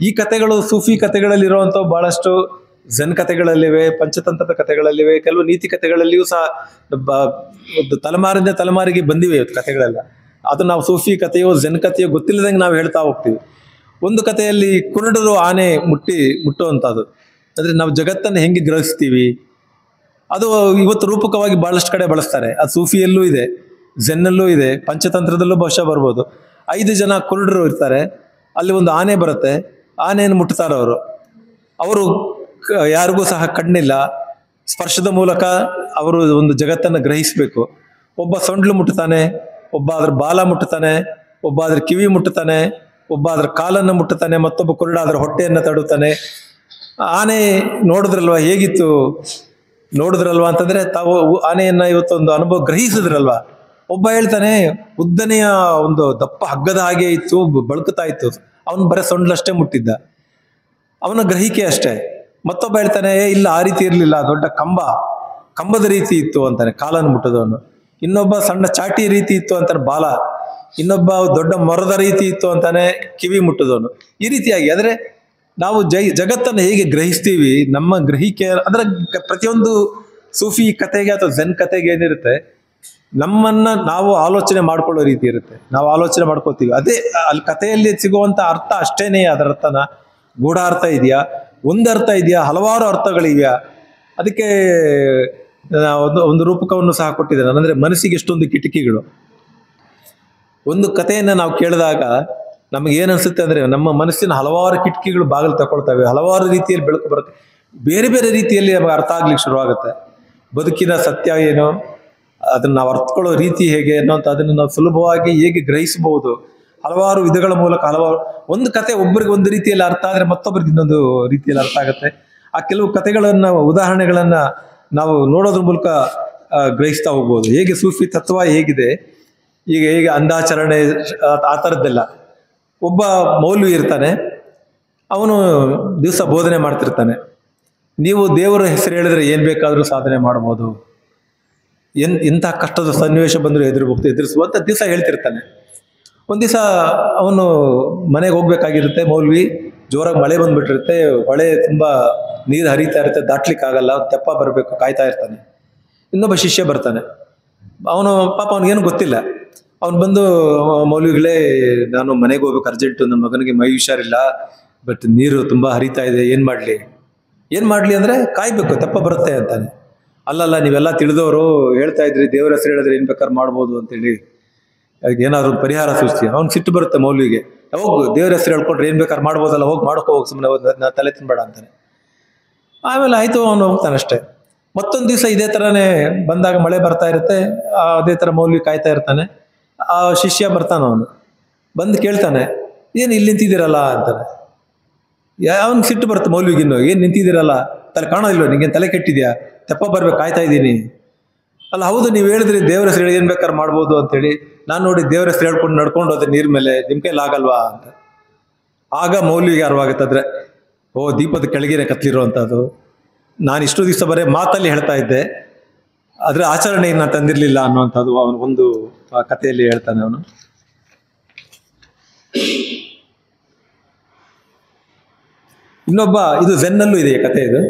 ಈ ಕಥೆಗಳು ಸೂಫಿ ಕಥೆಗಳಲ್ಲಿ ಇರುವಂಥ ಬಹಳಷ್ಟು ಝೆನ್ ಕಥೆಗಳಲ್ಲಿವೆ, ಪಂಚತಂತ್ರದ ಕಥೆಗಳಲ್ಲಿವೆ, ಕೆಲವು ನೀತಿ ಕಥೆಗಳಲ್ಲಿಯೂ ಸಹ ತಲೆಮಾರಿಂದ ತಲೆಮಾರಿಗೆ ಬಂದಿವೆ ಕಥೆಗಳೆಲ್ಲ. ಅದು ನಾವು ಸೂಫಿ ಕಥೆಯೋ ಝೆನ್ ಕಥೆಯೋ ಗೊತ್ತಿಲ್ಲದಂಗೆ ನಾವು ಹೇಳ್ತಾ ಹೋಗ್ತೀವಿ. ಒಂದು ಕಥೆಯಲ್ಲಿ ಕುರುಡರು ಆನೆ ಮುಟ್ಟುವಂಥದ್ದು, ಅಂದರೆ ನಾವು ಜಗತ್ತನ್ನು ಹೆಂಗೆ ಗ್ರಹಿಸ್ತೀವಿ, ಅದು ಇವತ್ತು ರೂಪಕವಾಗಿ ಬಹಳಷ್ಟು ಕಡೆ ಬಳಸ್ತಾರೆ. ಅದು ಸೂಫಿಯಲ್ಲೂ ಇದೆ, ಝೆನ್ನಲ್ಲೂ ಇದೆ, ಪಂಚತಂತ್ರದಲ್ಲೂ ಬಹುಶಃ ಬರ್ಬೋದು. 5 ಜನ ಕುರುಡರು ಇರ್ತಾರೆ, ಅಲ್ಲಿ ಒಂದು ಆನೆ ಬರುತ್ತೆ, ಆನೆಯನ್ನು ಮುಟ್ತಾರೆ ಅವರು ಯಾರಿಗೂ ಸಹ ಕಣ್ಣಿಲ್ಲ, ಸ್ಪರ್ಶದ ಮೂಲಕ ಅವರು ಒಂದು ಜಗತ್ತನ್ನು ಗ್ರಹಿಸಬೇಕು. ಒಬ್ಬ ಸೊಂಡ್ಲು ಮುಟ್ಟುತ್ತಾನೆ, ಒಬ್ಬ ಅದ್ರ ಬಾಲ ಮುಟ್ಟುತ್ತಾನೆ, ಒಬ್ಬ ಅದ್ರ ಕಿವಿ ಮುಟ್ಟುತ್ತಾನೆ, ಒಬ್ಬ ಅದ್ರ ಕಾಲನ್ನು ಮುಟ್ಟುತ್ತಾನೆ, ಮತ್ತೊಬ್ಬ ಕುರುಡ ಅದ್ರ ಹೊಟ್ಟೆಯನ್ನು ತಡುತ್ತಾನೆ. ಆನೆ ಹೇಗಿತ್ತು ನೋಡಿದ್ರಲ್ವಾ ಅಂತಂದ್ರೆ, ತಾವು ಆನೆಯನ್ನ ಇವತ್ತೊಂದು ಅನುಭವ ಗ್ರಹಿಸಿದ್ರಲ್ವಾ. ಒಬ್ಬ ಹೇಳ್ತಾನೆ ಉದ್ದನೆಯ ಒಂದು ದಪ್ಪ ಹಗ್ಗದ ಹಾಗೆ ಇತ್ತು, ಬಳುಕುತ್ತಾ ಇತ್ತು, ಅವನು ಬರೀ ಸೊಂಡ್ಲಷ್ಟೇ ಮುಟ್ಟಿದ್ದ, ಅವನ ಗ್ರಹಿಕೆ ಅಷ್ಟೇ. ಮತ್ತೊಬ್ಬ ಹೇಳ್ತಾನೆ ಇಲ್ಲ, ಆ ರೀತಿ ಇರಲಿಲ್ಲ, ದೊಡ್ಡ ಕಂಬದ ರೀತಿ ಇತ್ತು ಅಂತಾನೆ ಕಾಲನ್ನು ಮುಟ್ಟದವನು. ಇನ್ನೊಬ್ಬ ಸಣ್ಣ ಚಾಟಿ ರೀತಿ ಇತ್ತು ಅಂತಾನೆ ಬಾಲ, ಇನ್ನೊಬ್ಬ ದೊಡ್ಡ ಮೊರದ ರೀತಿ ಇತ್ತು ಅಂತಾನೆ ಕಿವಿ ಮುಟ್ಟದವನು. ಈ ರೀತಿಯಾಗಿ ಅಂದ್ರೆ ನಾವು ಜಗತ್ತನ್ನು ಹೇಗೆ ಗ್ರಹಿಸ್ತೀವಿ, ನಮ್ಮ ಗ್ರಹಿಕೆ ಅಂದ್ರೆ ಪ್ರತಿಯೊಂದು ಸೂಫಿ ಕಥೆಗೆ ಅಥವಾ ಝೆನ್ ಕಥೆಗೆ ಏನಿರುತ್ತೆ, ನಮ್ಮನ್ನ ನಾವು ಆಲೋಚನೆ ಮಾಡ್ಕೊಳ್ಳೋ ರೀತಿ ಇರುತ್ತೆ, ನಾವು ಆಲೋಚನೆ ಮಾಡ್ಕೋತೀವಿ. ಅದೇ ಅಲ್ಲಿ ಕಥೆಯಲ್ಲಿ ಸಿಗುವಂತ ಅರ್ಥ ಅಷ್ಟೇನೆ, ಅದರ ಅರ್ಥನ ಗೂಢಾರ್ಥ ಇದೆಯಾ, ಒಂದು ಅರ್ಥ ಇದೆಯಾ, ಹಲವಾರು ಅರ್ಥಗಳಿವೆಯಾ? ಅದಕ್ಕೆ ಒಂದು ರೂಪಕವನ್ನು ಸಹ ಕೊಟ್ಟಿದ್ದೇನೆ. ಅಂದ್ರೆ ಮನಸ್ಸಿಗೆ ಎಷ್ಟೊಂದು ಕಿಟಕಿಗಳು. ಒಂದು ಕಥೆಯನ್ನ ನಾವು ಕೇಳಿದಾಗ ನಮಗೆ ಏನನ್ಸುತ್ತೆ ಅಂದ್ರೆ, ನಮ್ಮ ಮನಸ್ಸಿನ ಹಲವಾರು ಕಿಟಕಿಗಳು ಬಾಗಿಲು ತಗೊಳ್ತವೆ, ಹಲವಾರು ರೀತಿಯಲ್ಲಿ ಬೆಳಕು ಬರುತ್ತೆ, ಬೇರೆ ಬೇರೆ ರೀತಿಯಲ್ಲಿ ನಮಗೆ ಅರ್ಥ ಆಗ್ಲಿಕ್ಕೆ ಶುರುವಾಗುತ್ತೆ. ಬದುಕಿನ ಸತ್ಯ ಏನು, ಅದನ್ನ ನಾವು ಅರ್ಥಕೊಳ್ಳೋ ರೀತಿ ಹೇಗೆ ಅನ್ನೋಂಥ ಅದನ್ನು ನಾವು ಸುಲಭವಾಗಿ ಹೇಗೆ ಗ್ರಹಿಸಬಹುದು, ಹಲವಾರು ವಿಧಗಳ ಮೂಲಕ ಒಂದು ಕತೆ ಒಬ್ಬರಿಗೆ ಒಂದು ರೀತಿಯಲ್ಲಿ ಅರ್ಥ ಆದ್ರೆ ಮತ್ತೊಬ್ಬರಿಗೆ ಇನ್ನೊಂದು ರೀತಿಯಲ್ಲಿ ಅರ್ಥ ಆಗುತ್ತೆ. ಆ ಕೆಲವು ಕಥೆಗಳನ್ನ, ಉದಾಹರಣೆಗಳನ್ನ ನಾವು ನೋಡೋದ್ರ ಮೂಲಕ ಗ್ರಹಿಸ್ತಾ ಹೋಗ್ಬೋದು. ಹೇಗೆ ಸೂಫಿ ತತ್ವ ಹೇಗಿದೆ, ಈಗ ಹೇಗೆ ಅಂಧಾಚರಣೆ ಆ ಥರದ್ದೆಲ್ಲ. ಒಬ್ಬ ಮೌಲ್ವಿ ಇರ್ತಾನೆ, ಅವನು ದಿವಸ ಬೋಧನೆ ಮಾಡ್ತಿರ್ತಾನೆ. ನೀವು ದೇವರ ಹೆಸರು ಹೇಳಿದ್ರೆ ಏನ್ ಬೇಕಾದ್ರೂ ಸಾಧನೆ ಮಾಡ್ಬೋದು, ಎಂಥ ಕಷ್ಟದ ಸನ್ನಿವೇಶ ಬಂದರೂ ಎದುರಿಸುವಂತ ದಿವಸ ಹೇಳ್ತಿರ್ತಾನೆ. ಒಂದ್ ದಿವಸ ಅವನು ಮನೆಗೆ ಹೋಗ್ಬೇಕಾಗಿರುತ್ತೆ, ಮೌಲ್ವಿ, ಜೋರಾಗಿ ಮಳೆ ಬಂದ್ಬಿಟ್ಟಿರುತ್ತೆ, ಹೊಳೆ ತುಂಬಾ ನೀರು ಹರಿತಾ ಇರುತ್ತೆ, ದಾಟ್ಲಿಕ್ಕೆ ಆಗಲ್ಲ, ತೆಪ್ಪ ಬರಬೇಕು, ಕಾಯ್ತಾ ಇರ್ತಾನೆ. ಇನ್ನೊಬ್ಬ ಶಿಷ್ಯ ಬರ್ತಾನೆ, ಅವನು ಪಾಪ ಅವನಿಗೇನು ಗೊತ್ತಿಲ್ಲ. ಅವ್ನು ಬಂದು, ಮೌಲ್ವಿಗಳೇ, ನಾನು ಮನೆಗೆ ಹೋಗ್ಬೇಕು ಅರ್ಜೆಂಟು, ನನ್ನ ಮಗನಿಗೆ ಮೈ ಹುಷಾರಿಲ್ಲ, ಬಟ್ ನೀರು ತುಂಬಾ ಹರಿತಾ ಇದೆ, ಏನ್ ಮಾಡ್ಲಿ ಅಂದ್ರೆ ಕಾಯ್ಬೇಕು, ತೆಪ್ಪ ಬರುತ್ತೆ ಅಂತಾನೆ. ಅಲ್ಲಲ್ಲ, ನೀವೆಲ್ಲ ತಿಳಿದವರು ಹೇಳ್ತಾ ಇದ್ರಿ, ದೇವರ ಹೆಸರು ಹೇಳಿದ್ರೆ ಏನ್ ಬೇಕಾದ್ರೆ ಮಾಡ್ಬೋದು ಅಂತೇಳಿ. ಏನಾದ್ರು ಒಂದು ಪರಿಹಾರ ಸೂಚಿಸಿ. ಅವ್ನಿಗೆ ಸಿಟ್ಟು ಬರುತ್ತೆ ಮೌಲ್ವಿಗೆ, ಹೋಗು ದೇವ್ರ ಹೆಸರು ಹೇಳ್ಕೊಂಡ್ರೆ ಏನ್ ಬೇಕಾದ್ರೆ ಮಾಡ್ಬೋದಲ್ಲ, ಹೋಗಿ ಮಾಡ್ಕೋ, ಹೋಗಿ ಸುಮ್ಮನೆ ನಾ ತಲೆ ತಿನ್ಬೇಡ ಅಂತಾನೆ. ಆಮೇಲೆ ಆಯ್ತು ಅವನು ಹೋಗ್ತಾನೆ ಅಷ್ಟೇ. ಮತ್ತೊಂದು ದಿವಸ ಇದೇ ಥರನೇ ಬಂದಾಗ ಮಳೆ ಬರ್ತಾ ಇರುತ್ತೆ, ಅದೇ ಥರ ಮೌಲ್ವಿ ಕಾಯ್ತಾ ಇರ್ತಾನೆ. ಆ ಶಿಷ್ಯ ಬರ್ತಾನೆ, ಅವನು ಬಂದು ಕೇಳ್ತಾನೆ, ಏನು ಇಲ್ಲಿ ನಿಂತಿದ್ದೀರಲ್ಲ ಅಂತಾನೆ. ಅವ್ನಿಗೆ ಸಿಟ್ಟು ಬರುತ್ತೆ ಮೌಲ್ವಿಗಿನ್ನು, ಏನು ನಿಂತಿದ್ದೀರಲ್ಲ, ತಲೆ ಕಾಣೋದಿಲ್ವ ನಿಂಗೆ, ತಲೆ ಕೆಟ್ಟಿದ್ಯಾ, ತೆಪ್ಪ ಬರ್ಬೇಕು ಕಾಯ್ತಾ ಇದ್ದೀನಿ. ಅಲ್ಲ ಹೌದು, ನೀವು ಹೇಳಿದ್ರಿ ದೇವ್ರ ಹೆಸರು ಹೇಳಿ ಏನ್ ಬೇಕಾದ್ರೆ ಮಾಡ್ಬೋದು ಅಂತೇಳಿ, ನಾನು ನೋಡಿ ದೇವ್ರ ಹೆಸರು ಹೇಳ್ಕೊಂಡು ನಡ್ಕೊಂಡು ಹೋದ್ರೆ ನೀರ್ ಮೇಲೆ, ನಿಮ್ ಕೈಲಿ ಆಗಲ್ವಾ ಅಂತ. ಆಗ ಮೌಲ್ವಿಗೆ ಅರಿವಾಗುತ್ತಾದ್ರೆ, ಓ ದೀಪದ ಕೆಳಗಿನ ಕತ್ಲಿರುವಂಥದ್ದು, ನಾನು ಇಷ್ಟು ದಿವಸ ಬರೀ ಮಾತಲ್ಲಿ ಹೇಳ್ತಾ ಇದ್ದೆ, ಆದ್ರೆ ಆಚರಣೆಯನ್ನು ತಂದಿರ್ಲಿಲ್ಲ ಅನ್ನುವಂಥದ್ದು ಅವನು ಒಂದು ಕಥೆಯಲ್ಲಿ ಹೇಳ್ತಾನೆ ಅವನು. ಇನ್ನೊಬ್ಬ, ಇದು ಝೆನ್ನಲ್ಲೂ ಇದೆ ಕಥೆ. ಇದು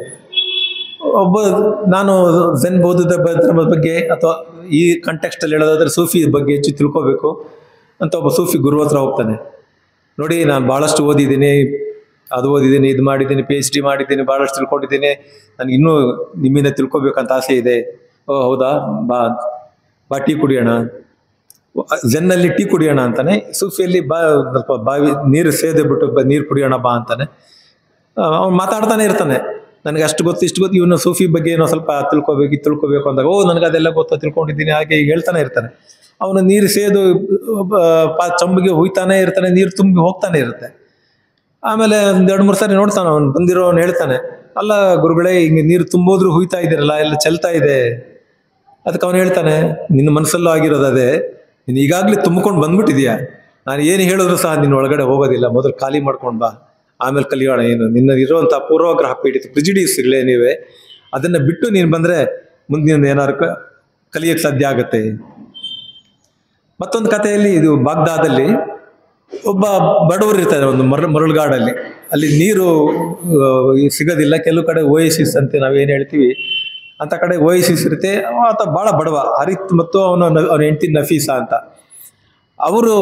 ಒಬ್ಬ, ನಾನು ಝೆನ್ ಬೌದ್ಧ ಧರ್ಮದ ಬಗ್ಗೆ ಅಥವಾ ಈ ಕಂಟೆಕ್ಸ್ಟ್ ಅಲ್ಲಿ ಹೇಳೋದಾದ್ರೆ ಸೂಫಿ ಬಗ್ಗೆ ಹೆಚ್ಚು ತಿಳ್ಕೋಬೇಕು ಅಂತ ಒಬ್ಬ ಸೂಫಿ ಗುರು ಹತ್ರ ಹೋಗ್ತಾನೆ. ನೋಡಿ ನಾನು ಬಹಳಷ್ಟು ಓದಿದ್ದೀನಿ, ಅದು ಓದಿದ್ದೀನಿ, ಇದು ಮಾಡಿದ್ದೀನಿ, PhD ಮಾಡಿದ್ದೀನಿ, ಬಹಳಷ್ಟು ತಿಳ್ಕೊಂಡಿದ್ದೀನಿ, ನನಗೆ ಇನ್ನೂ ನಿಮ್ಮಿಂದ ತಿಳ್ಕೊಬೇಕಂತ ಆಸೆ ಇದೆ. ಓ ಹೌದಾ, ಬಾ ಬಾ ಟೀ ಕುಡಿಯೋಣ. ಝೆನ್ನಲ್ಲಿ ಟೀ ಕುಡಿಯೋಣ ಅಂತಾನೆ, ಸೂಫಿಯಲ್ಲಿ ಬಾವಿ ನೀರು ಸೇದೆ ಬಿಟ್ಟು ನೀರು ಕುಡಿಯೋಣ ಬಾ ಅಂತಾನೆ. ಅವ್ನು ಮಾತಾಡ್ತಾನೆ ಇರ್ತಾನೆ, ನನಗೆ ಅಷ್ಟು ಗೊತ್ತು ಇಷ್ಟು ಗೊತ್ತು, ಇವನು ಸೂಫಿ ಬಗ್ಗೆ ಏನೋ ಸ್ವಲ್ಪ ತಿಳ್ಕೊಬೇಕು ಅಂದಾಗ, ಓ ನನಗೆ ಅದೆಲ್ಲ ಗೊತ್ತು, ತಿಳ್ಕೊಂಡಿದ್ದೀನಿ, ಹಾಗೆ ಈಗ ಹೇಳ್ತಾನೆ ಇರ್ತಾನೆ. ಅವನು ನೀರು ಸೇದು ಚಂಬಿಗೆ ಹುಯ್ತಾನೆ ಇರ್ತಾನೆ, ನೀರು ತುಂಬಿ ಹೋಗ್ತಾನೆ ಇರುತ್ತೆ. ಆಮೇಲೆ ಒಂದ್ 2-3 ಸಾರಿ ನೋಡ್ತಾನೆ, ಅವನು ಬಂದಿರೋನು ಹೇಳ್ತಾನೆ, ಅಲ್ಲ ಗುರುಗಳೇ, ಹಿಂಗೆ ನೀರು ತುಂಬೋದ್ರೂ ಹುಯ್ತಾ ಇದ್ದೀರಲ್ಲ, ಎಲ್ಲ ಚೆಲ್ತಾ ಇದೆ. ಅದಕ್ಕೆ ಅವನು ಹೇಳ್ತಾನೆ, ನಿನ್ನ ಮನಸ್ಸಲ್ಲೂ ಆಗಿರೋದು ಅದೇ, ನೀನು ಈಗಾಗಲೇ ತುಂಬಿಕೊಂಡು ಬಂದ್ಬಿಟ್ಟಿದೀಯಾ, ನಾನು ಏನು ಹೇಳಿದ್ರು ಸಹ ನಿನ್ನ ಒಳಗಡೆ ಹೋಗೋದಿಲ್ಲ, ಮೊದಲು ಖಾಲಿ ಮಾಡ್ಕೊಂಡು ಬಾ, ಆಮೇಲೆ ಕಲಿಯೋಣ. ಏನು ನಿನ್ನ ಇರುವಂತಹ ಪೂರ್ವಗ್ರಹ ಪೀಡಿತ ಪ್ರಿಜಿಡೀಸ್ಗಳೇನಿವೆ ಅದನ್ನ ಬಿಟ್ಟು ನೀನು ಬಂದ್ರೆ ಮುಂದಿನ ಏನಾದ್ರು ಕಲಿಯಕ್ಕೆ ಸಾಧ್ಯ ಆಗುತ್ತೆ. ಮತ್ತೊಂದು ಕಥೆಯಲ್ಲಿ, ಇದು ಬಾಗ್ದಾದಲ್ಲಿ ಒಬ್ಬ ಬಡವರು ಇರ್ತಾರೆ ಒಂದು ಮರಳುಗಾಡಲ್ಲಿ, ಅಲ್ಲಿ ನೀರು ಸಿಗೋದಿಲ್ಲ. ಕೆಲವು ಕಡೆ ಓಯಸಿಸ್ ಅಂತ ನಾವೇನು ಹೇಳ್ತೀವಿ ಅಂತ ಕಡೆ ಓಯಸಿಸ್ ಇರುತ್ತೆ. ಆತ ಬಹಳ ಬಡವ, ಹರಿತ್ ಮತ್ತು ಅವನ ಹೆಂಡತಿ ನಫೀಸಾ ಅಂತ. ಅವರು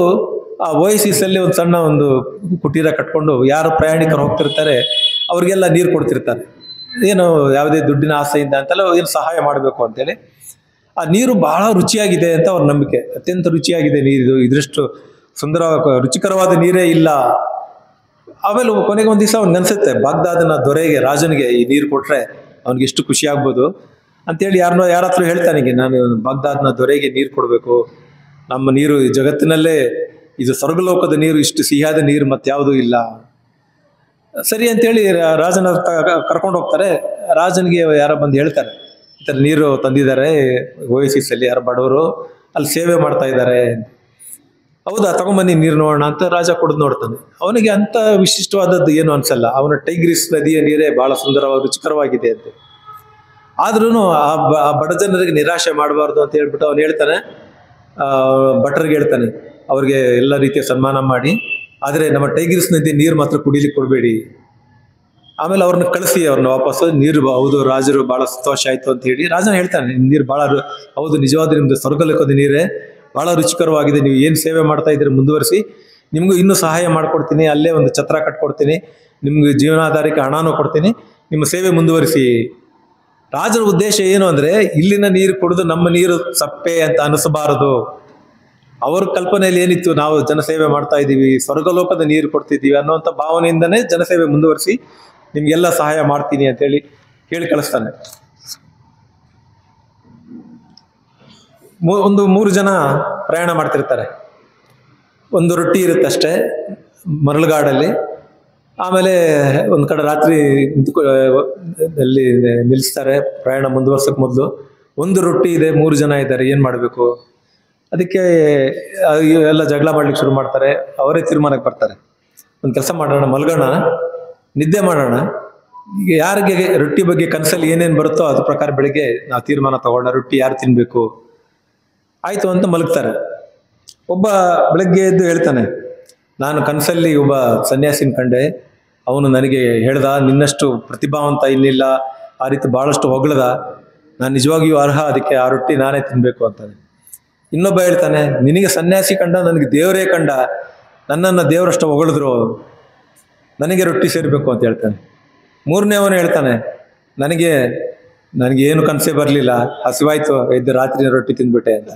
ಆ ಓಯಸಿಸ್ ಅಲ್ಲಿ ಒಂದು ಸಣ್ಣ ಒಂದು ಕುಟೀರ ಕಟ್ಕೊಂಡು ಯಾರು ಪ್ರಯಾಣಿಕರು ಹೋಗ್ತಿರ್ತಾರೆ ಅವ್ರಿಗೆಲ್ಲ ನೀರು ಕೊಡ್ತಿರ್ತಾರೆ, ಏನು ಯಾವುದೇ ದುಡ್ಡಿನ ಆಸೆಯಿಂದ ಅಂತೆಲ್ಲ, ಏನು ಸಹಾಯ ಮಾಡಬೇಕು ಅಂತೇಳಿ. ಆ ನೀರು ಬಹಳ ರುಚಿಯಾಗಿದೆ ಅಂತ ಅವ್ರ ನಂಬಿಕೆ, ಅತ್ಯಂತ ರುಚಿಯಾಗಿದೆ ನೀರು, ಇದರಷ್ಟು ಸುಂದರ ರುಚಿಕರವಾದ ನೀರೇ ಇಲ್ಲ. ಆಮೇಲೆ ಕೊನೆಗೆ ಒಂದ್ ದಿವಸ ಅವ್ನಿಗೆ ಅನ್ಸುತ್ತೆ, ಬಾಗ್ದಾದನ ದೊರೆಗೆ, ರಾಜನಿಗೆ ಈ ನೀರು ಕೊಟ್ರೆ ಅವ್ನಿಗೆ ಎಷ್ಟು ಖುಷಿ ಆಗ್ಬೋದು ಅಂತೇಳಿ ಯಾರ ಹತ್ರ ಹೇಳ್ತಾನೆ, ನಾನು ಬಾಗ್ದಾದ್ನ ದೊರೆಗೆ ನೀರು ಕೊಡಬೇಕು, ನಮ್ಮ ನೀರು ಈ ಜಗತ್ತಿನಲ್ಲೇ ಇದು ಸ್ವರ್ಗಲೋಕದ ನೀರು, ಇಷ್ಟು ಸಿಹಿಯಾದ ನೀರು ಮತ್ಯಾವುದೂ ಇಲ್ಲ. ಸರಿ ಅಂತೇಳಿ ರಾಜನ ಕರ್ಕೊಂಡು ಹೋಗ್ತಾರೆ. ರಾಜನಿಗೆ ಯಾರೋ ಬಂದು ಹೇಳ್ತಾರೆ, ಈ ಥರ ನೀರು ತಂದಿದ್ದಾರೆ ಓಯಸಿಸ್ ಅಲ್ಲಿ, ಯಾರು ಬಡವರು ಅಲ್ಲಿ ಸೇವೆ ಮಾಡ್ತಾ ಇದ್ದಾರೆ. ಹೌದಾ, ತಗೊಂಬನ್ನಿ ನೀರು ನೋಡೋಣ ಅಂತ ರಾಜ ಕುಡಿದು ನೋಡ್ತಾನೆ. ಅವನಿಗೆ ಅಂತ ವಿಶಿಷ್ಟವಾದದ್ದು ಏನು ಅನ್ಸಲ್ಲ, ಅವನ ಟೈಗ್ರಿಸ್ ನದಿಯ ನೀರೇ ಬಹಳ ಸುಂದರವಾಗಿ ರುಚಿಕರವಾಗಿದೆ ಅಂತ. ಆದ್ರೂ ಆ ಬಡ ಜನರಿಗೆ ನಿರಾಶೆ ಮಾಡಬಾರ್ದು ಅಂತ ಹೇಳ್ಬಿಟ್ಟು ಅವನು ಹೇಳ್ತಾನೆ, ಭಟ್ರಿಗೆ ಹೇಳ್ತಾನೆ, ಅವ್ರಿಗೆ ಎಲ್ಲ ರೀತಿಯ ಸನ್ಮಾನ ಮಾಡಿ, ಆದರೆ ನಮ್ಮ ಟೈಗ್ರಿಸ್ ನದಿ ನೀರು ಮಾತ್ರ ಕುಡಿಲಿಕ್ಕೆ ಕೊಡಬೇಡಿ. ಆಮೇಲೆ ಅವ್ರನ್ನ ಕಳಿಸಿ ಅವ್ರನ್ನ ವಾಪಸ್. ನೀರು ಹೌದು ರಾಜರು ಬಹಳ ಸಂತೋಷ ಆಯ್ತು ಅಂತ ಹೇಳಿ ರಾಜನ ಹೇಳ್ತಾನೆ, ನೀರು ಬಹಳ ಹೌದು ನಿಜವಾದ ನಿಮ್ದು ಸ್ವರ್ಗಲೋಕದ ನೀರೇ, ಬಹಳ ರುಚಿಕರವಾಗಿದೆ, ನೀವು ಏನು ಸೇವೆ ಮಾಡ್ತಾ ಇದ್ದೀರಿ ಮುಂದುವರಿಸಿ, ನಿಮಗೂ ಇನ್ನೂ ಸಹಾಯ ಮಾಡ್ಕೊಡ್ತೀನಿ, ಅಲ್ಲೇ ಒಂದು ಛತ್ರ ಕಟ್ಕೊಡ್ತೀನಿ, ನಿಮ್ಗೆ ಜೀವನಾಧಾರಕ್ಕೆ ಹಣನೂ ಕೊಡ್ತೀನಿ, ನಿಮ್ಮ ಸೇವೆ ಮುಂದುವರಿಸಿ. ರಾಜರ ಉದ್ದೇಶ ಏನು ಅಂದ್ರೆ, ಇಲ್ಲಿನ ನೀರು ಕುಡಿದು ನಮ್ಮ ನೀರು ಸಪ್ಪೆ ಅಂತ ಅನಿಸಬಾರದು. ಅವ್ರ ಕಲ್ಪನೆಯಲ್ಲಿ ಏನಿತ್ತು, ನಾವು ಜನಸೇವೆ ಮಾಡ್ತಾ ಇದ್ದೀವಿ, ಸ್ವರ್ಗಲೋಕದ ನೀರು ಕೊಡ್ತಿದ್ದೀವಿ ಅನ್ನೋಂಥ ಭಾವನೆಯಿಂದನೇ ಜನಸೇವೆ ಮುಂದುವರಿಸಿ, ನಿಮ್ಗೆಲ್ಲ ಸಹಾಯ ಮಾಡ್ತೀನಿ ಅಂತೇಳಿ ಹೇಳಿ ಕಳಿಸ್ತಾನೆ. ಒಂದು 3 ಜನ ಪ್ರಯಾಣ ಮಾಡ್ತಿರ್ತಾರೆ. ಒಂದು ರೊಟ್ಟಿ ಇರುತ್ತಷ್ಟೇ ಮರಳುಗಾಡಲ್ಲಿ. ಆಮೇಲೆ ಒಂದು ಕಡೆ ರಾತ್ರಿ ಅಲ್ಲಿ ನಿಲ್ಲಿಸ್ತಾರೆ ಪ್ರಯಾಣ ಮುಂದುವರ್ಸಕ್ಕೆ ಮೊದಲು. ಒಂದು ರೊಟ್ಟಿ ಇದೆ, 3 ಜನ ಇದ್ದಾರೆ, ಏನು ಮಾಡಬೇಕು? ಅದಕ್ಕೆ ಎಲ್ಲ ಜಗಳ ಮಾಡ್ಲಿಕ್ಕೆ ಶುರು ಮಾಡ್ತಾರೆ. ಅವರೇ ತೀರ್ಮಾನಕ್ಕೆ ಬರ್ತಾರೆ, ಒಂದು ಕೆಲಸ ಮಾಡೋಣ, ಮಲ್ಗೋಣ, ನಿದ್ದೆ ಮಾಡೋಣ, ಈಗ ಯಾರಿಗೆ ರೊಟ್ಟಿ ಬಗ್ಗೆ ಕನಸಲ್ಲಿ ಏನೇನು ಬರುತ್ತೋ ಅದ್ರ ಪ್ರಕಾರ ಬೆಳಿಗ್ಗೆ ನಾವು ತೀರ್ಮಾನ ತಗೊಂಡ ರೊಟ್ಟಿ ಯಾರು ತಿನ್ಬೇಕು. ಆಯ್ತು ಅಂತ ಮಲಗ್ತಾರೆ. ಒಬ್ಬ ಬೆಳಗ್ಗೆ ಎದ್ದು ಹೇಳ್ತಾನೆ, ನಾನು ಕನಸಲ್ಲಿ ಒಬ್ಬ ಸನ್ಯಾಸಿನ ಕಂಡೆ, ಅವನು ನನಗೆ ಹೇಳ್ದ, ನಿನ್ನಷ್ಟು ಪ್ರತಿಭಾವಂತ ಇನ್ನಿಲ್ಲ, ಆ ರೀತಿ ಬಹಳಷ್ಟು ಹೊಗಳದ, ನಾನು ನಿಜವಾಗಿಯೂ ಅರ್ಹ, ಅದಕ್ಕೆ ಆ ರೊಟ್ಟಿ ನಾನೇ ತಿನ್ಬೇಕು ಅಂತಾನೆ. ಇನ್ನೊಬ್ಬ ಹೇಳ್ತಾನೆ, ನಿನಗೆ ಸನ್ಯಾಸಿ ಕಂಡ, ನನಗೆ ದೇವರೇ ಕಂಡ, ನನ್ನನ್ನು ದೇವರಷ್ಟು ಹೊಗಳಿದ್ರು, ನನಗೆ ರೊಟ್ಟಿ ಸೇರಬೇಕು ಅಂತ ಹೇಳ್ತಾನೆ. 3ನೇವನು ಹೇಳ್ತಾನೆ, ನನಗೆ ಏನು ಕನಸೇ ಬರಲಿಲ್ಲ, ಹಸಿವಾಯ್ತು, ಎದ್ದು ರಾತ್ರಿ ರೊಟ್ಟಿ ತಿಂದ್ಬಿಟ್ಟೆ ಅಂತ.